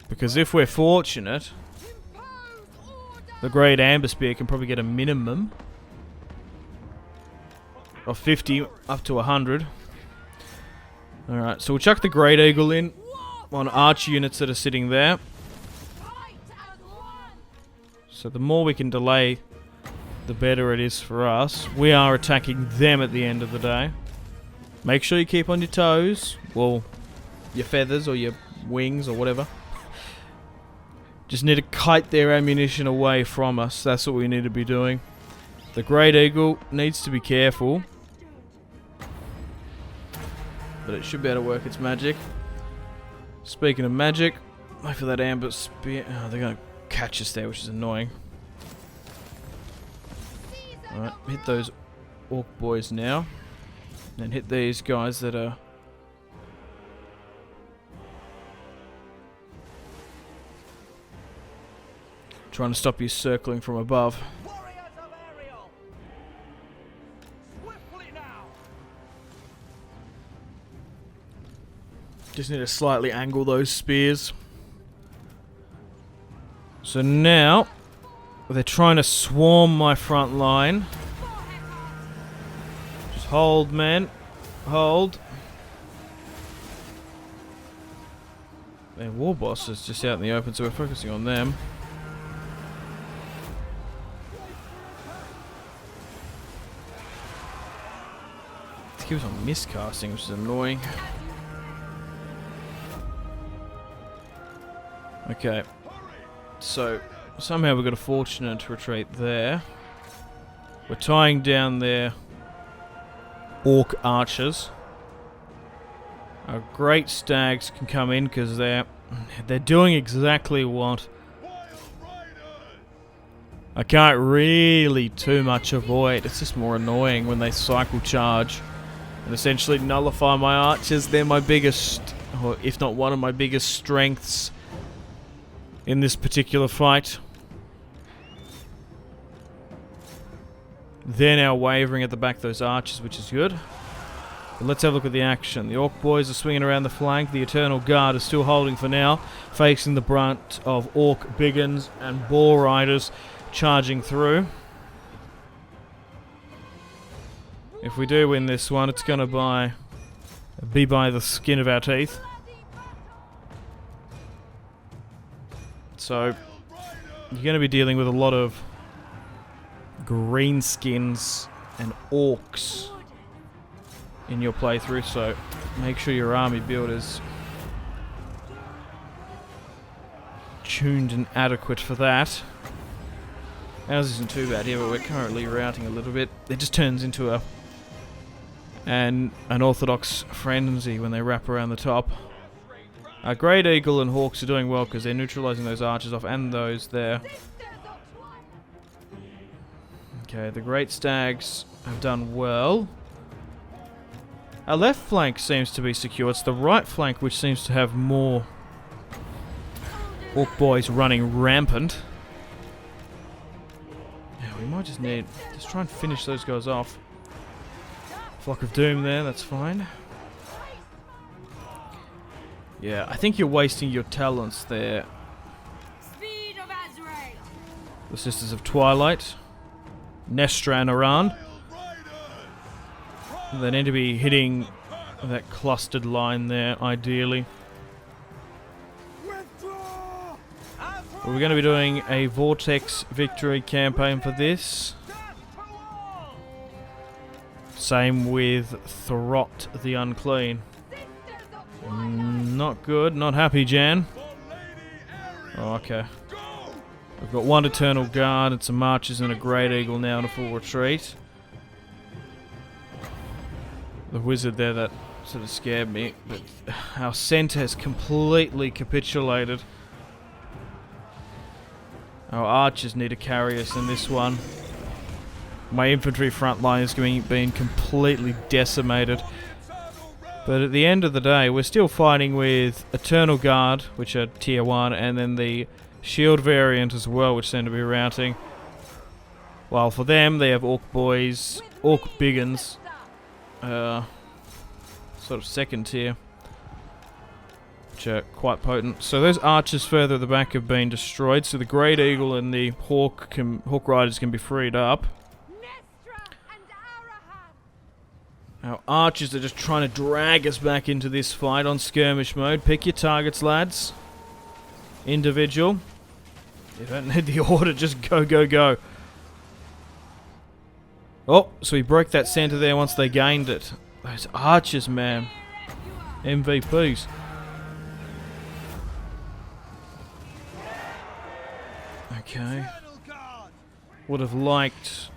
Because if we're fortunate, the Great Amber Spear can probably get a minimum of 50 up to 100. Alright, so we'll chuck the Great Eagle in on archer units that are sitting there. So the more we can delay, the better it is for us. We are attacking them at the end of the day. Make sure you keep on your toes. Well, your feathers or your wings or whatever. Just need to kite their ammunition away from us. That's what we need to be doing. The Great Eagle needs to be careful. But it should be able to work its magic. Speaking of magic, wait for that Amber Spear. Oh, they're going to catch us there, which is annoying. Alright, hit those Orc Boys now. And hit these guys that are... trying to stop you circling from above. Warriors of Ariel! Swiftly now! Just need to slightly angle those spears. So now, they're trying to swarm my front line. Just hold, man. Hold. Their war boss is just out in the open, so we're focusing on them. It keeps on miscasting, which is annoying. Okay. So, somehow we got a fortunate retreat there. We're tying down their Orc archers. Our Great Stags can come in because they're doing exactly what I can't really too much avoid. It's just more annoying when they cycle charge and essentially nullify my archers. They're my biggest, or if not one of my biggest strengths in this particular fight. They're now wavering at the back of those archers, which is good. But let's have a look at the action. The Orc boys are swinging around the flank. The Eternal Guard is still holding for now, facing the brunt of Orc Biggins and Boar Riders charging through. If we do win this one, it's going to be by the skin of our teeth. So, you're going to be dealing with a lot of greenskins and orcs in your playthrough, so make sure your army build is tuned and adequate for that. Ours isn't too bad here, but we're currently routing a little bit. It just turns into an orthodox frenzy when they wrap around the top. Great Eagle and Hawks are doing well because they're neutralizing those archers off and those there. Okay, the Great Stags have done well. Our left flank seems to be secure. It's the right flank which seems to have more Orc boys running rampant. Yeah, we might just try and finish those guys off. Flock of Doom there, that's fine. Yeah, I think you're wasting your talents there. The Sisters of Twilight. Nestra and Aran. They need to be hitting that clustered line there, ideally. We're going to be doing a Vortex victory campaign for this. Same with Throt the Unclean. Not good, not happy, Jan. Oh, okay. We've got one Eternal Guard and some Marchers and a Great Eagle now in a full retreat. The wizard there, that sort of scared me, but our centre has completely capitulated. Our archers need to carry us in this one. My infantry front line is being completely decimated. But at the end of the day, we're still fighting with Eternal Guard, which are tier 1, and then the shield variant as well, which seem to be routing. While for them, they have Orc boys, Orc Biggins, sort of second tier, which are quite potent. So those archers further at the back have been destroyed, so the Great Eagle and the Hawk Riders can be freed up. Our archers are just trying to drag us back into this fight on skirmish mode. Pick your targets, lads. Individual. You don't need the order, just go, go, go. Oh, so we broke that center there once they gained it. Those archers, man. MVPs. Okay. Would have liked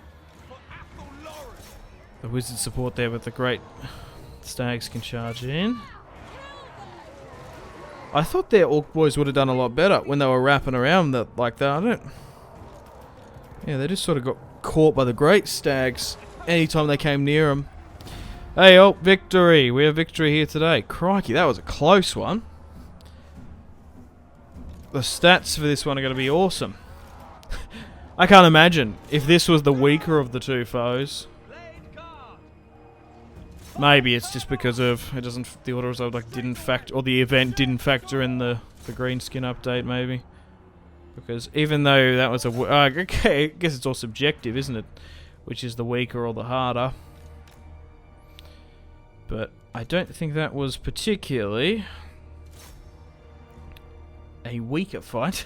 the wizard support there, but the Great Stags can charge in. I thought their Orc boys would have done a lot better when they were wrapping around like that. Yeah, they just sort of got caught by the Great Stags anytime they came near them. Hey, oh, victory! We have victory here today. Crikey, that was a close one. The stats for this one are going to be awesome. I can't imagine if this was the weaker of the two foes. Maybe it's just because of the order result didn't factor, or the event didn't factor in the green skin update. Maybe because even though that was okay, I guess it's all subjective, isn't it? Which is the weaker or the harder? But I don't think that was particularly a weaker fight.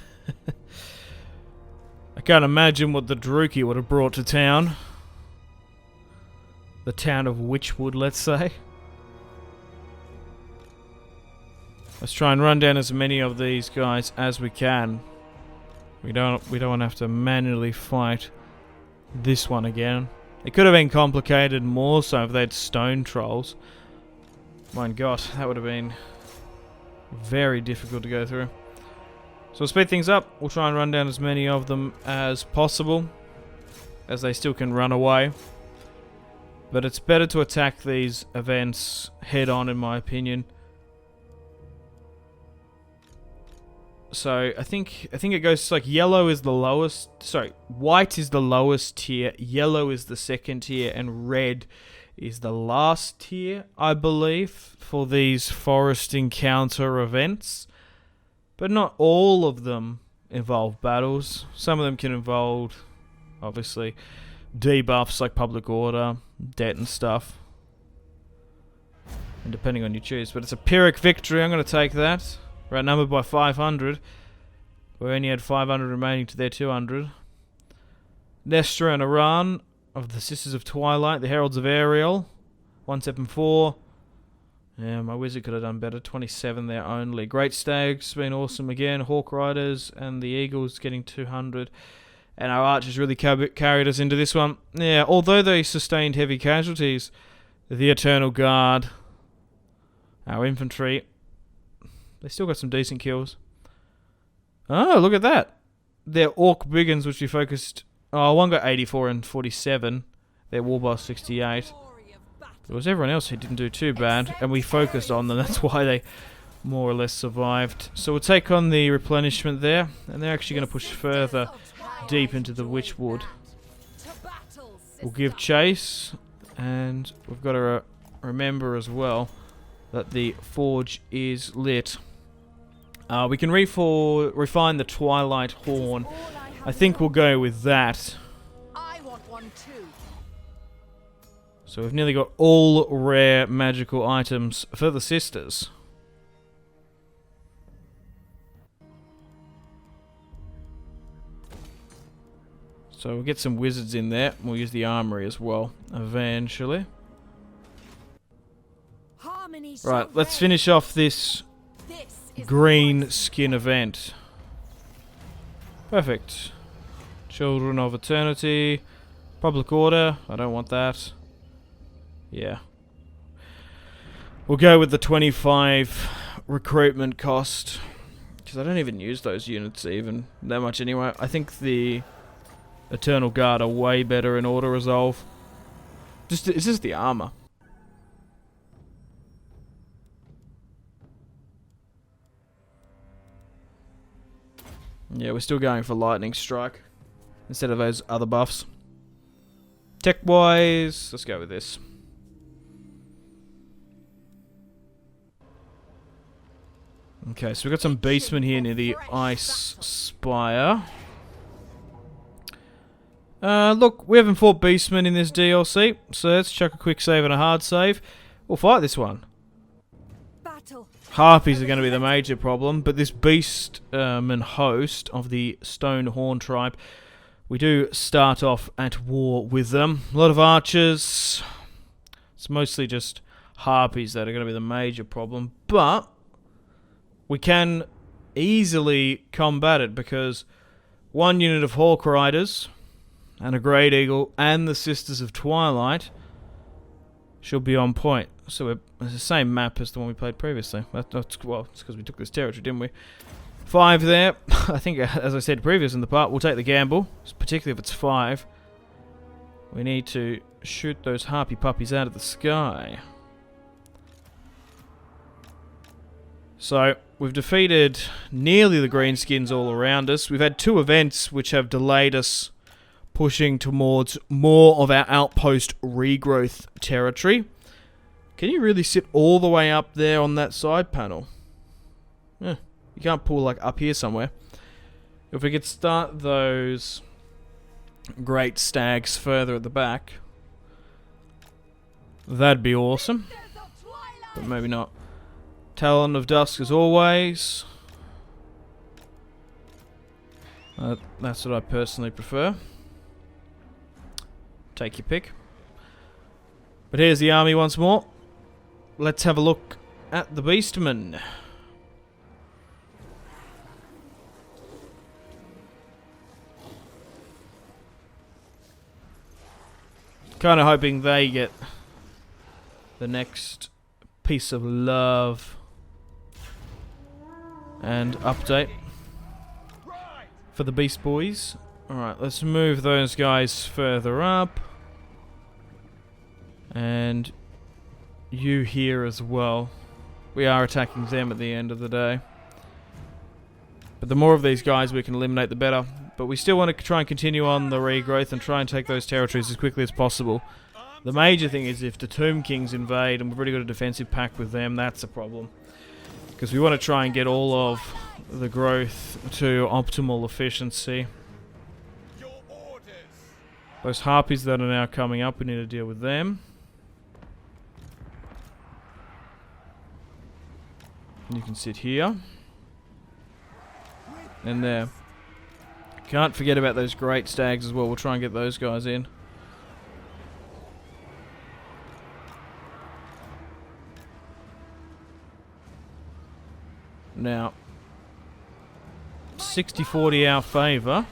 I can't imagine what the Druki would have brought to town. The town of Witchwood, let's say. Let's try and run down as many of these guys as we can. We don't want to have to manually fight this one again. It could have been complicated more so if they had stone trolls. My God, that would have been very difficult to go through. So we'll speed things up. We'll try and run down as many of them as possible, as they still can run away. But it's better to attack these events head on, in my opinion. So I think it goes like yellow is the lowest. Sorry, white is the lowest tier, yellow is the second tier, and red is the last tier, I believe, for these forest encounter events. But not all of them involve battles. Some of them can involve, obviously, debuffs like public order, debt and stuff. And depending on you choose. But it's a Pyrrhic victory, I'm going to take that. We're outnumbered by 500. We only had 500 remaining to their 200. Nestra and Iran of the Sisters of Twilight, the Heralds of Ariel, 174. Yeah, my wizard could have done better. 27 there only. Great Stags, been awesome again. Hawk Riders and the Eagles getting 200. And our archers really carried us into this one. Yeah, although they sustained heavy casualties, the Eternal Guard, our infantry, they still got some decent kills. Oh, look at that. Their Orc Brigands, which we focused... Oh, one got 84 and 47. Their Warboss 68. It was everyone else who didn't do too bad, and we focused on them. That's why they more or less survived. So we'll take on the replenishment there, and they're actually going to push further deep into the Witchwood. We'll give chase, and we've got to remember as well that the forge is lit. We can refine the Twilight Horn. I think we'll go with that. I want one too. So we've nearly got all rare magical items for the sisters. So we'll get some wizards in there. We'll use the armory as well, eventually. Right, let's finish off this green skin event. Perfect. Children of Eternity. Public Order. I don't want that. Yeah. We'll go with the 25 recruitment cost. Because I don't even use those units even that much anyway. I think the Eternal Guard are way better in auto resolve. It's just the armor. Yeah, we're still going for Lightning Strike instead of those other buffs. Tech-wise, let's go with this. Okay, so we've got some beastmen here near the Ice Spire. Look, we haven't fought beastmen in this DLC, so let's chuck a quick save and a hard save. We'll fight this one. Harpies are going to be the major problem, but this beastman host of the Stonehorn tribe, we do start off at war with them. A lot of archers. It's mostly just harpies that are going to be the major problem, but we can easily combat it because one unit of Hawk Riders and a Great Eagle and the Sisters of Twilight should be on point. So it's the same map as the one we played previously. Well, it's because we took this territory, didn't we? 5 there. I think, as I said previous in the part, we'll take the gamble, particularly if it's 5. We need to shoot those harpy puppies out of the sky. So, we've defeated nearly the greenskins all around us. We've had 2 events which have delayed us pushing towards more of our outpost regrowth territory. Can you really sit all the way up there on that side panel? Yeah, you can't pull like up here somewhere. If we could start those great stags further at the back, that'd be awesome. But maybe not. Talon of Dusk as always. That's what I personally prefer. Take your pick. But here's the army once more. Let's have a look at the beastmen. Kind of hoping they get the next piece of love and update. for the Beast Boys. Alright, let's move those guys further up. And you here as well. We are attacking them at the end of the day. But the more of these guys we can eliminate, the better. But we still want to try and continue on the regrowth and try and take those territories as quickly as possible. The major thing is if the Tomb Kings invade and we've already got a defensive pact with them, that's a problem. Because we want to try and get all of the growth to optimal efficiency. Those harpies that are now coming up, we need to deal with them. You can sit here. And there. Can't forget about those great stags as well. We'll try and get those guys in. Now, 60-40 our favour.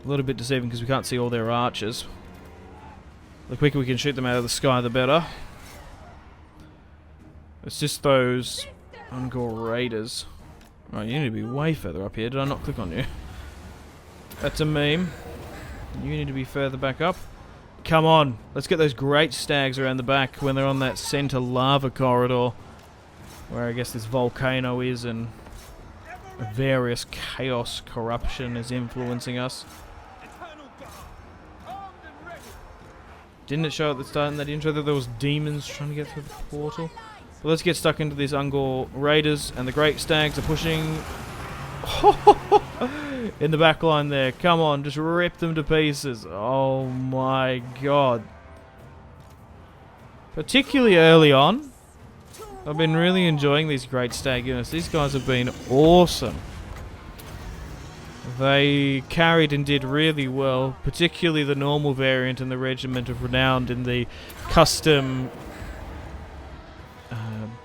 A little bit deceiving because we can't see all their archers. The quicker we can shoot them out of the sky, the better. It's just those Ungor Raiders. Right, you need to be way further up here. Did I not click on you? That's a meme. You need to be further back up. Come on. Let's get those great stags around the back when they're on that center lava corridor. Where I guess this volcano is and various chaos corruption is influencing us. Didn't it show at the start in that intro that there was demons trying to get through the portal? Well, let's get stuck into these Ungor Raiders, and the Great Stags are pushing in the back line there. Come on, just rip them to pieces. Oh my god. Particularly early on, I've been really enjoying these Great Stag units. These guys have been awesome. They carried and did really well, particularly the normal variant and the Regiment of Renowned in the custom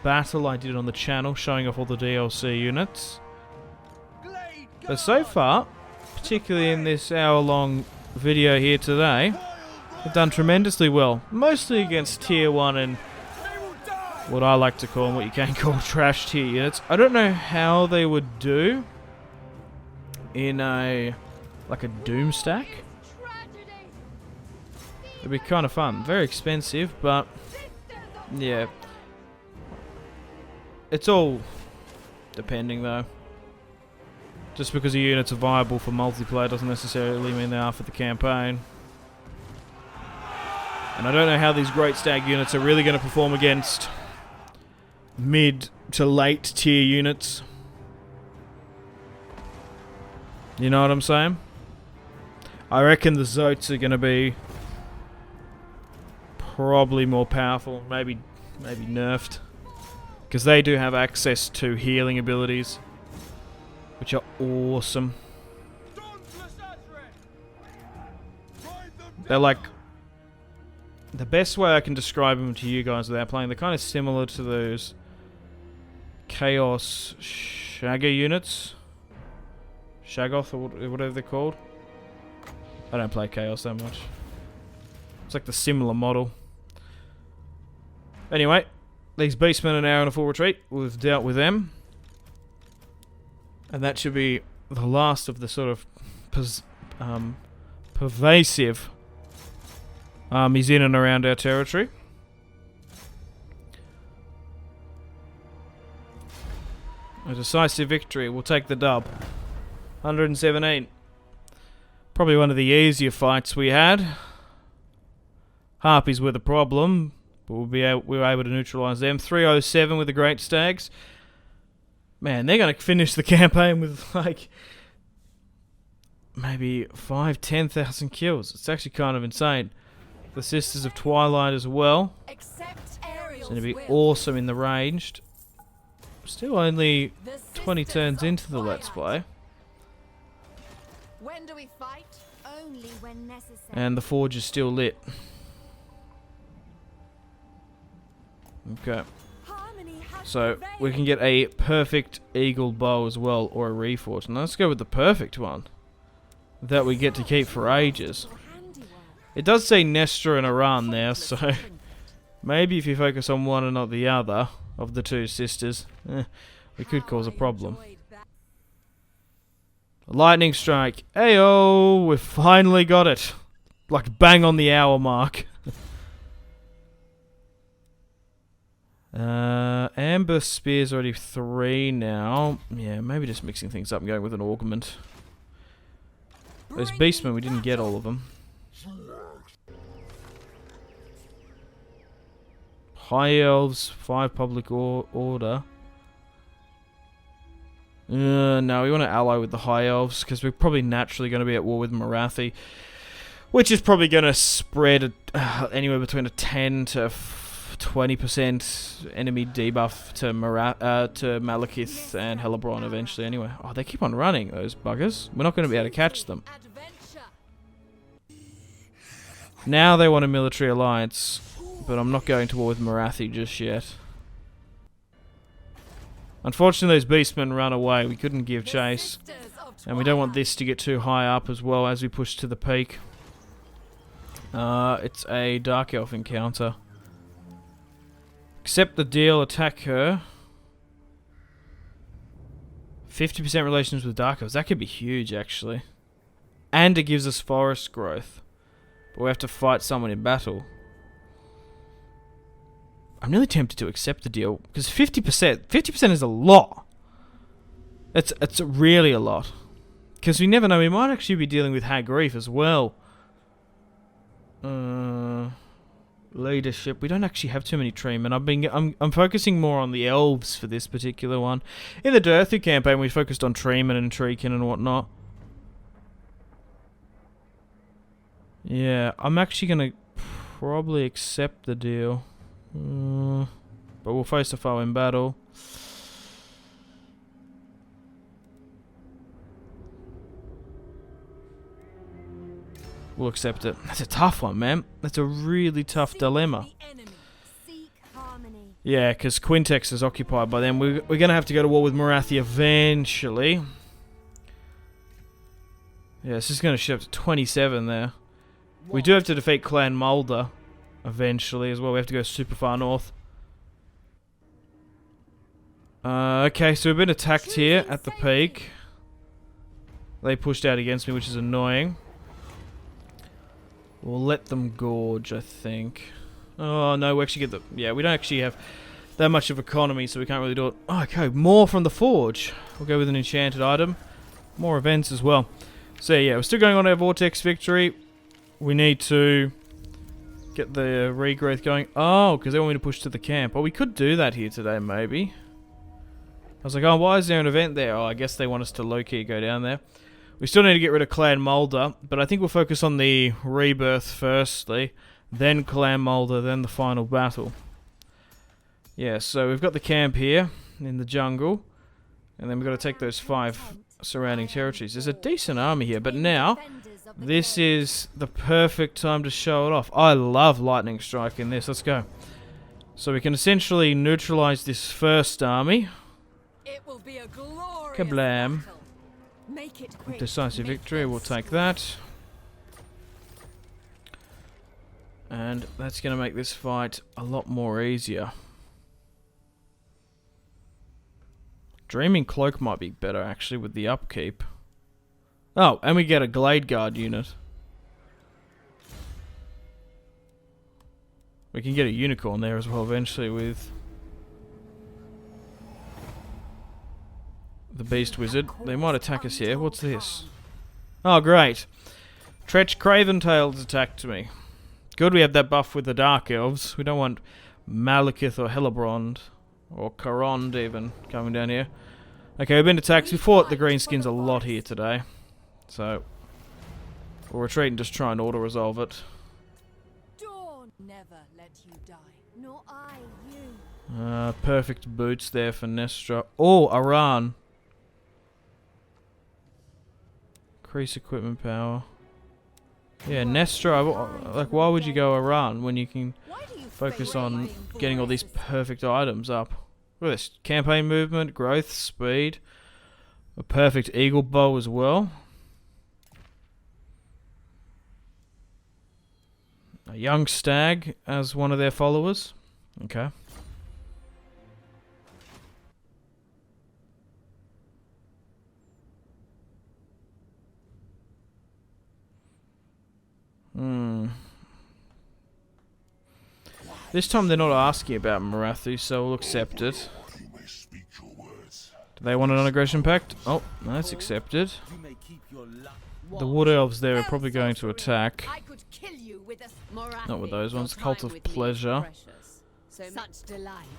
battle I did on the channel, showing off all the DLC units. But so far, particularly in this hour-long video here today, they've done tremendously well. Mostly against Tier 1 and what I like to call and what you can call trash tier units. I don't know how they would do in a Doom stack. It'd be kind of fun. Very expensive, but yeah. It's all depending though. Just because the units are viable for multiplayer doesn't necessarily mean they are for the campaign. And I don't know how these Great Stag units are really going to perform against mid to late tier units. You know what I'm saying? I reckon the Zotes are going to be probably more powerful, maybe nerfed. Because they do have access to healing abilities, which are awesome. They're like... The best way I can describe them to you guys without playing, they're kind of similar to those Chaos Shagger units. Shaggoth or whatever they're called. I don't play Chaos that much. It's like the similar model. Anyway, these Beastmen are now in a full retreat. We've dealt with them. And that should be the last of the sort of pervasive armies in and around our territory. A decisive victory. We'll take the dub. 117. Probably one of the easier fights we had. Harpies were the problem, but we were able to neutralise them. 307 with the Great Stags. Man, they're going to finish the campaign with like maybe 10,000 kills. It's actually kind of insane. The Sisters of Twilight as well. It's going to be awesome in the ranged. Still only 20 turns into the Let's Play. When do we fight? Only when necessary. And the forge is still lit. Okay. So we can get a perfect eagle bow as well, or a reforged. And let's go with the perfect one that we get to keep for ages. It does say Nestor and Iran there, so maybe if you focus on one and not the other of the two sisters, it could cause a problem. Lightning strike. Ayo! We finally got it. Like bang on the hour mark. Amber Spear's already 3 now. Yeah, maybe just mixing things up and going with an augment. Those beastmen, we didn't get all of them. High Elves, 5 public order. No, we want to ally with the High Elves because we're probably naturally going to be at war with Morathi, which is probably going to spread anywhere between a 10 to 20% enemy debuff to Malekith and Hellebrand eventually anyway. Oh, they keep on running, those buggers. We're not going to be able to catch them. Now they want a military alliance, but I'm not going to war with Morathi just yet. Unfortunately, those beastmen run away. We couldn't give chase. And we don't want this to get too high up as well as we push to the peak. It's a Dark Elf encounter. Accept the deal, attack her. 50% relations with Dark Elves. That could be huge, actually. And it gives us forest growth. But we have to fight someone in battle. I'm really tempted to accept the deal, because 50% is a lot. It's really a lot. Because we never know, we might actually be dealing with Hag Reef as well. Leadership, we don't actually have too many treemen. I'm focusing more on the elves for this particular one. In the Dirthu campaign, we focused on treemen and treekin and whatnot. Yeah, I'm actually gonna probably accept the deal. But we'll face a foe in battle. We'll accept it. That's a tough one, man. That's a really tough dilemma. Yeah, because Quintex is occupied by them. We're going to have to go to war with Morathi eventually. Yeah, this is going to shift up to 27 there. We do have to defeat Clan Mulder eventually as well. We have to go super far north. Okay, so we've been attacked here at the peak. They pushed out against me, which is annoying. We'll let them gorge, I think. Oh, no, we actually get the... Yeah, we don't actually have that much of economy, so we can't really do it. Oh, okay, more from the forge. We'll go with an enchanted item. More events as well. So, yeah, we're still going on our Vortex victory. We need to get the regrowth going. Oh, because they want me to push to the camp. Oh, we could do that here today, maybe. I was like, oh, why is there an event there? Oh, I guess they want us to low-key go down there. We still need to get rid of Clan Mulder, but I think we'll focus on the rebirth firstly, then Clan Mulder, then the final battle. Yeah, so we've got the camp here in the jungle, and then we've got to take those 5 surrounding territories. There's a decent army here, but now this is the perfect time to show it off. I love Lightning Strike in this. Let's go. So we can essentially neutralize this first army. It will be a glorious Kablam. battle. Make it quick. Decisive victory, we'll take that. And that's going to make this fight a lot more easier. Dreaming Cloak might be better actually with the upkeep. Oh, and we get a Glade Guard unit. We can get a Unicorn there as well eventually with the Beast Wizard. They might attack us here. What's this? Oh, great. Tretch Craventail's attacked me. Good, we have that buff with the Dark Elves. We don't want Malekith or Hellebrand or Karond even coming down here. Okay, we've been attacked. We fought the Greenskins a lot here today. So, we'll retreat and just try and auto-resolve it. Dawn never let you die. Nor I you. Perfect boots there for Nestra. Oh, Aran. Increase equipment power. Yeah, Nestra, like, why would you go Aran when you can focus on getting all these perfect items up? Look at this. Campaign movement, growth, speed. A perfect eagle bow as well. A young stag as one of their followers. Okay. This time they're not asking about Marathi, so we'll accept it. Do they want a non-aggression pact? Oh, no, that's accepted. The Wood Elves there are probably going to attack. Not with those ones. Cult of Pleasure.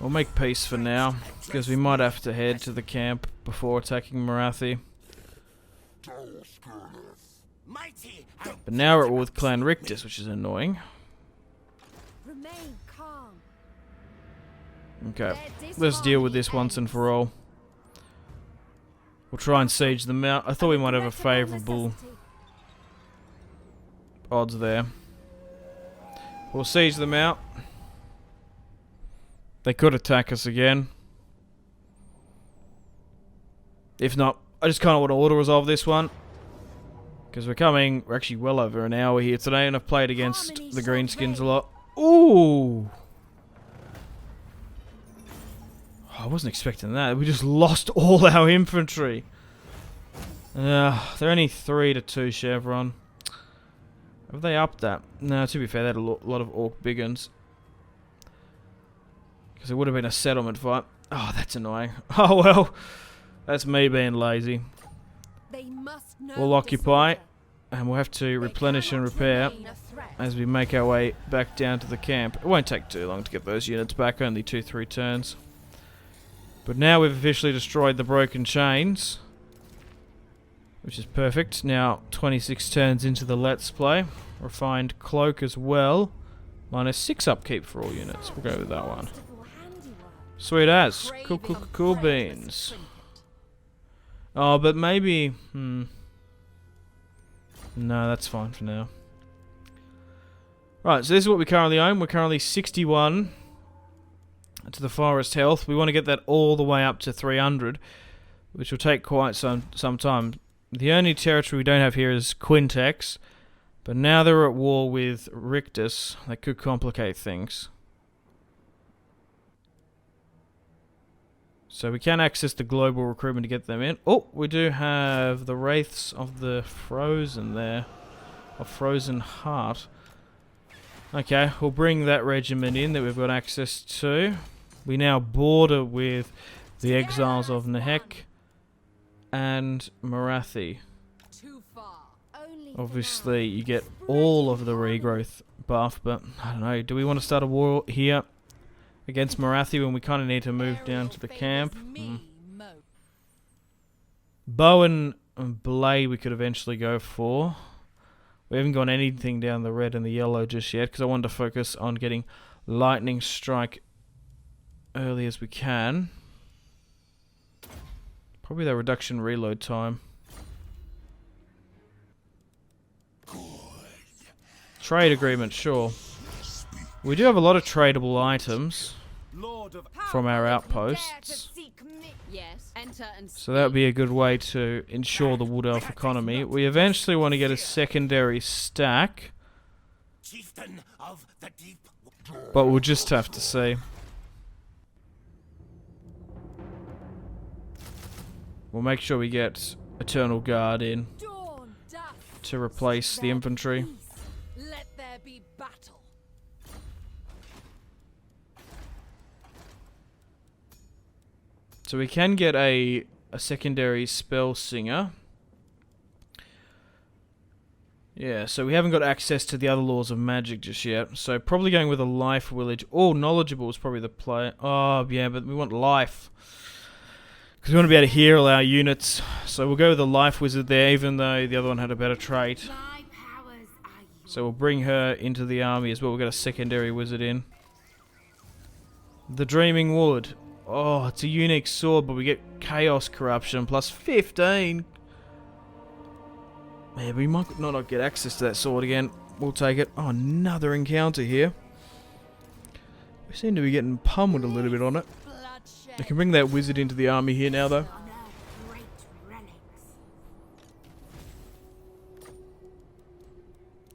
We'll make peace for now, because we might have to head to the camp before attacking Marathi. But now we're at war with Clan Rictus, which is annoying. Okay, let's deal with this once and for all. We'll try and siege them out. I thought we might have a favourable odds there. We'll siege them out. They could attack us again. If not, I just kind of want to auto-resolve this one. Because we're actually well over an hour here today, and I've played against the Greenskins a lot. Ooh! I wasn't expecting that. We just lost all our infantry. They're only 3-2 Chevron. Have they upped that? No, to be fair, they had a lot of Orc Biggins. Because it would have been a settlement fight. Oh, that's annoying. Oh well. That's me being lazy. We'll occupy. And we'll have to replenish and repair as we make our way back down to the camp. It won't take too long to get those units back. Only 2-3 turns. But now we've officially destroyed the broken chains, which is perfect. Now 26 turns into the Let's Play. Refined Cloak as well. -6 upkeep for all units. We'll go with that one. Sweet as. Cool beans. Oh, but maybe... No, that's fine for now. Right, so this is what we currently own. We're currently 61... to the forest health. We want to get that all the way up to 300, which will take quite some time. The only territory we don't have here is Quintex, but now they're at war with Rictus. That could complicate things. So we can access the global recruitment to get them in. Oh, we do have the Wraiths of the Frozen there. Of Frozen Heart. Okay, we'll bring that regiment in that we've got access to. We now border with the Exiles of Nehek and Marathi. Obviously, you get all of the regrowth buff, but I don't know. Do we want to start a war here against Marathi when we kind of need to move down to the camp? Bow and Blade we could eventually go for. We haven't got anything down the red and the yellow just yet, because I wanted to focus on getting Lightning Strike early as we can. Probably the reduction reload time. Trade agreement, sure. We do have a lot of tradable items from our outposts. So that would be a good way to ensure the Wood Elf economy. We eventually want to get a secondary stack, but we'll just have to see. We'll make sure we get Eternal Guard in to replace the infantry. So we can get a secondary spell singer. Yeah, so we haven't got access to the other laws of magic just yet. So probably going with a life village. Oh, knowledgeable is probably the play. Oh, yeah, but we want life. Because we want to be able to heal our units. So we'll go with the life wizard there, even though the other one had a better trait. So we'll bring her into the army as well. We'll get a secondary wizard in. The Dreaming Wood. Oh, it's a unique sword, but we get Chaos Corruption plus 15. Man, we might not get access to that sword again. We'll take it. Oh, another encounter here. We seem to be getting pummeled a little bit on it. I can bring that wizard into the army here now, though.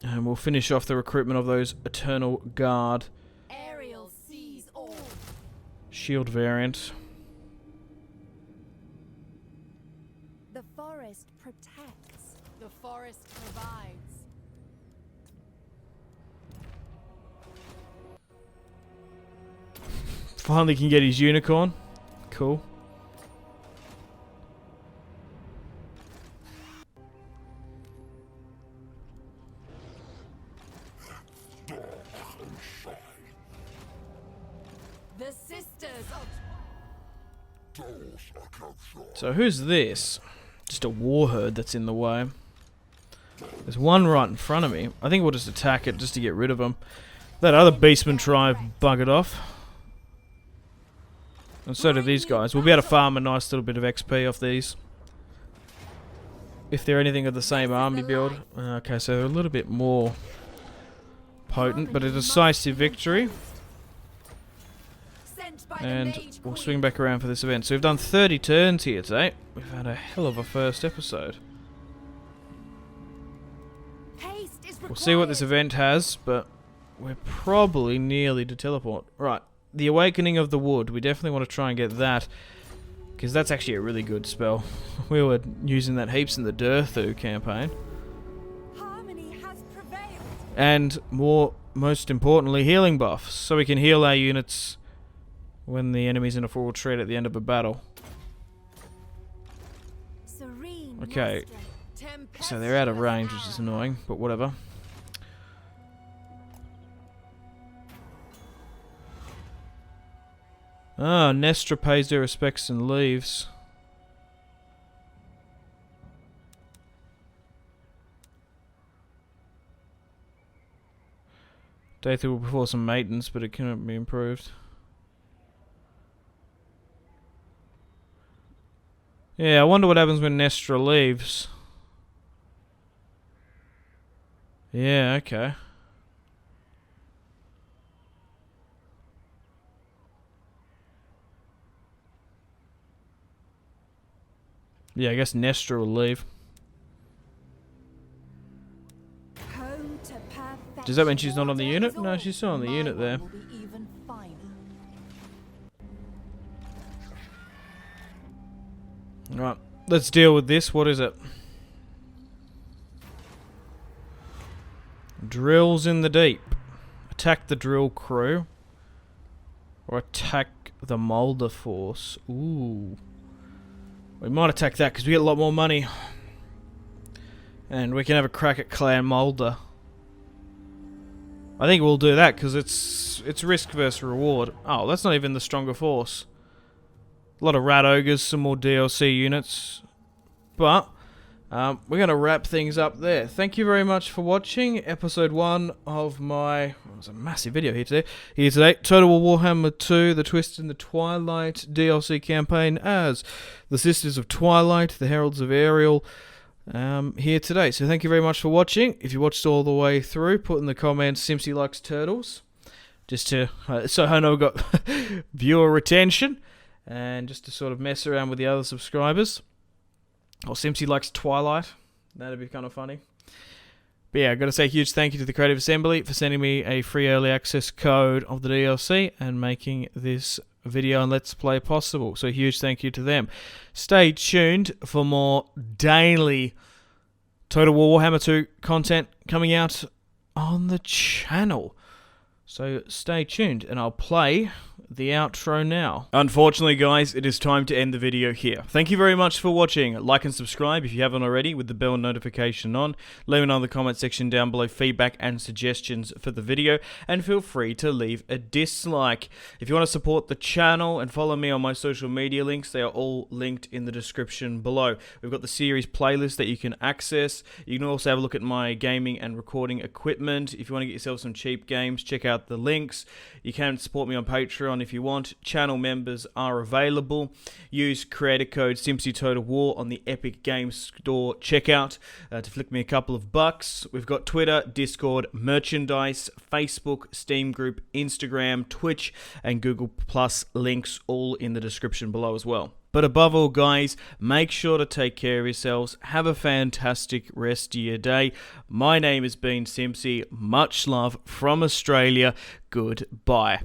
And we'll finish off the recruitment of those Eternal Guard. Shield variant. The forest protects. The forest provides. Finally can get his unicorn. Cool. The Sisters of... So who's this? Just a war herd that's in the way. There's one right in front of me. I think we'll just attack it just to get rid of them. That other beastman tribe buggered off. And so do these guys. We'll be able to farm a nice little bit of XP off these. If they're anything of the same army build. Okay, so they're a little bit more potent, but a decisive victory. And we'll swing back around for this event. So we've done 30 turns here today. We've had a hell of a first episode. We'll see what this event has, but we're probably nearly to teleport. Right, the Awakening of the Wood. We definitely want to try and get that, because that's actually a really good spell. We were using that heaps in the Durthu campaign. And most importantly, healing buffs, so we can heal our units when the enemy's in a full retreat at the end of a battle. Okay, so they're out of range, which is annoying, but whatever. Ah, Nestra pays their respects and leaves. Datha will perform some maintenance, but it cannot be improved. Yeah, I wonder what happens when Nestra leaves. Yeah, okay. Yeah, I guess Nestra will leave. Does that mean she's not on the unit? No, she's still on the unit there. Right, let's deal with this. What is it? Drills in the deep. Attack the drill crew. Or attack the Molder force. Ooh. We might attack that because we get a lot more money. And we can have a crack at Clan Molder. I think we'll do that because it's risk versus reward. Oh, that's not even the stronger force. A lot of rat ogres, some more DLC units. But we're going to wrap things up there. Thank you very much for watching episode 1 of my... It was a massive video here today. Total War WARHAMMER II, the Twisted The Twilight DLC campaign as the Sisters of Twilight, the Heralds of Ariel, here today. So thank you very much for watching. If you watched all the way through, put in the comments Simpzy likes turtles. Just to... so I know we've got viewer retention. And just to sort of mess around with the other subscribers. Or Simpzy likes Twilight. That'd be kind of funny. But yeah, I've got to say a huge thank you to the Creative Assembly for sending me a free early access code of the DLC and making this video and Let's Play possible. So a huge thank you to them. Stay tuned for more daily Total War WARHAMMER II content coming out on the channel. So stay tuned and I'll play the outro now. Unfortunately, guys, it is time to end the video here. Thank you very much for watching. Like and subscribe if you haven't already with the bell notification on. Let me know in the comment section down below feedback and suggestions for the video, and feel free to leave a dislike. If you want to support the channel and follow me on my social media links, they are all linked in the description below. We've got the series playlist that you can access. You can also have a look at my gaming and recording equipment. If you want to get yourself some cheap games, check out the links. You can support me on Patreon if you want. Channel members are available. Use creator code SimpzyTotalWar on the Epic Games Store checkout to flick me a couple of bucks. We've got Twitter, Discord, merchandise, Facebook, Steam group, Instagram, Twitch, and Google Plus links all in the description below as well. But above all, guys, make sure to take care of yourselves. Have a fantastic rest of your day. My name has been Simpzy. Much love from Australia. Goodbye.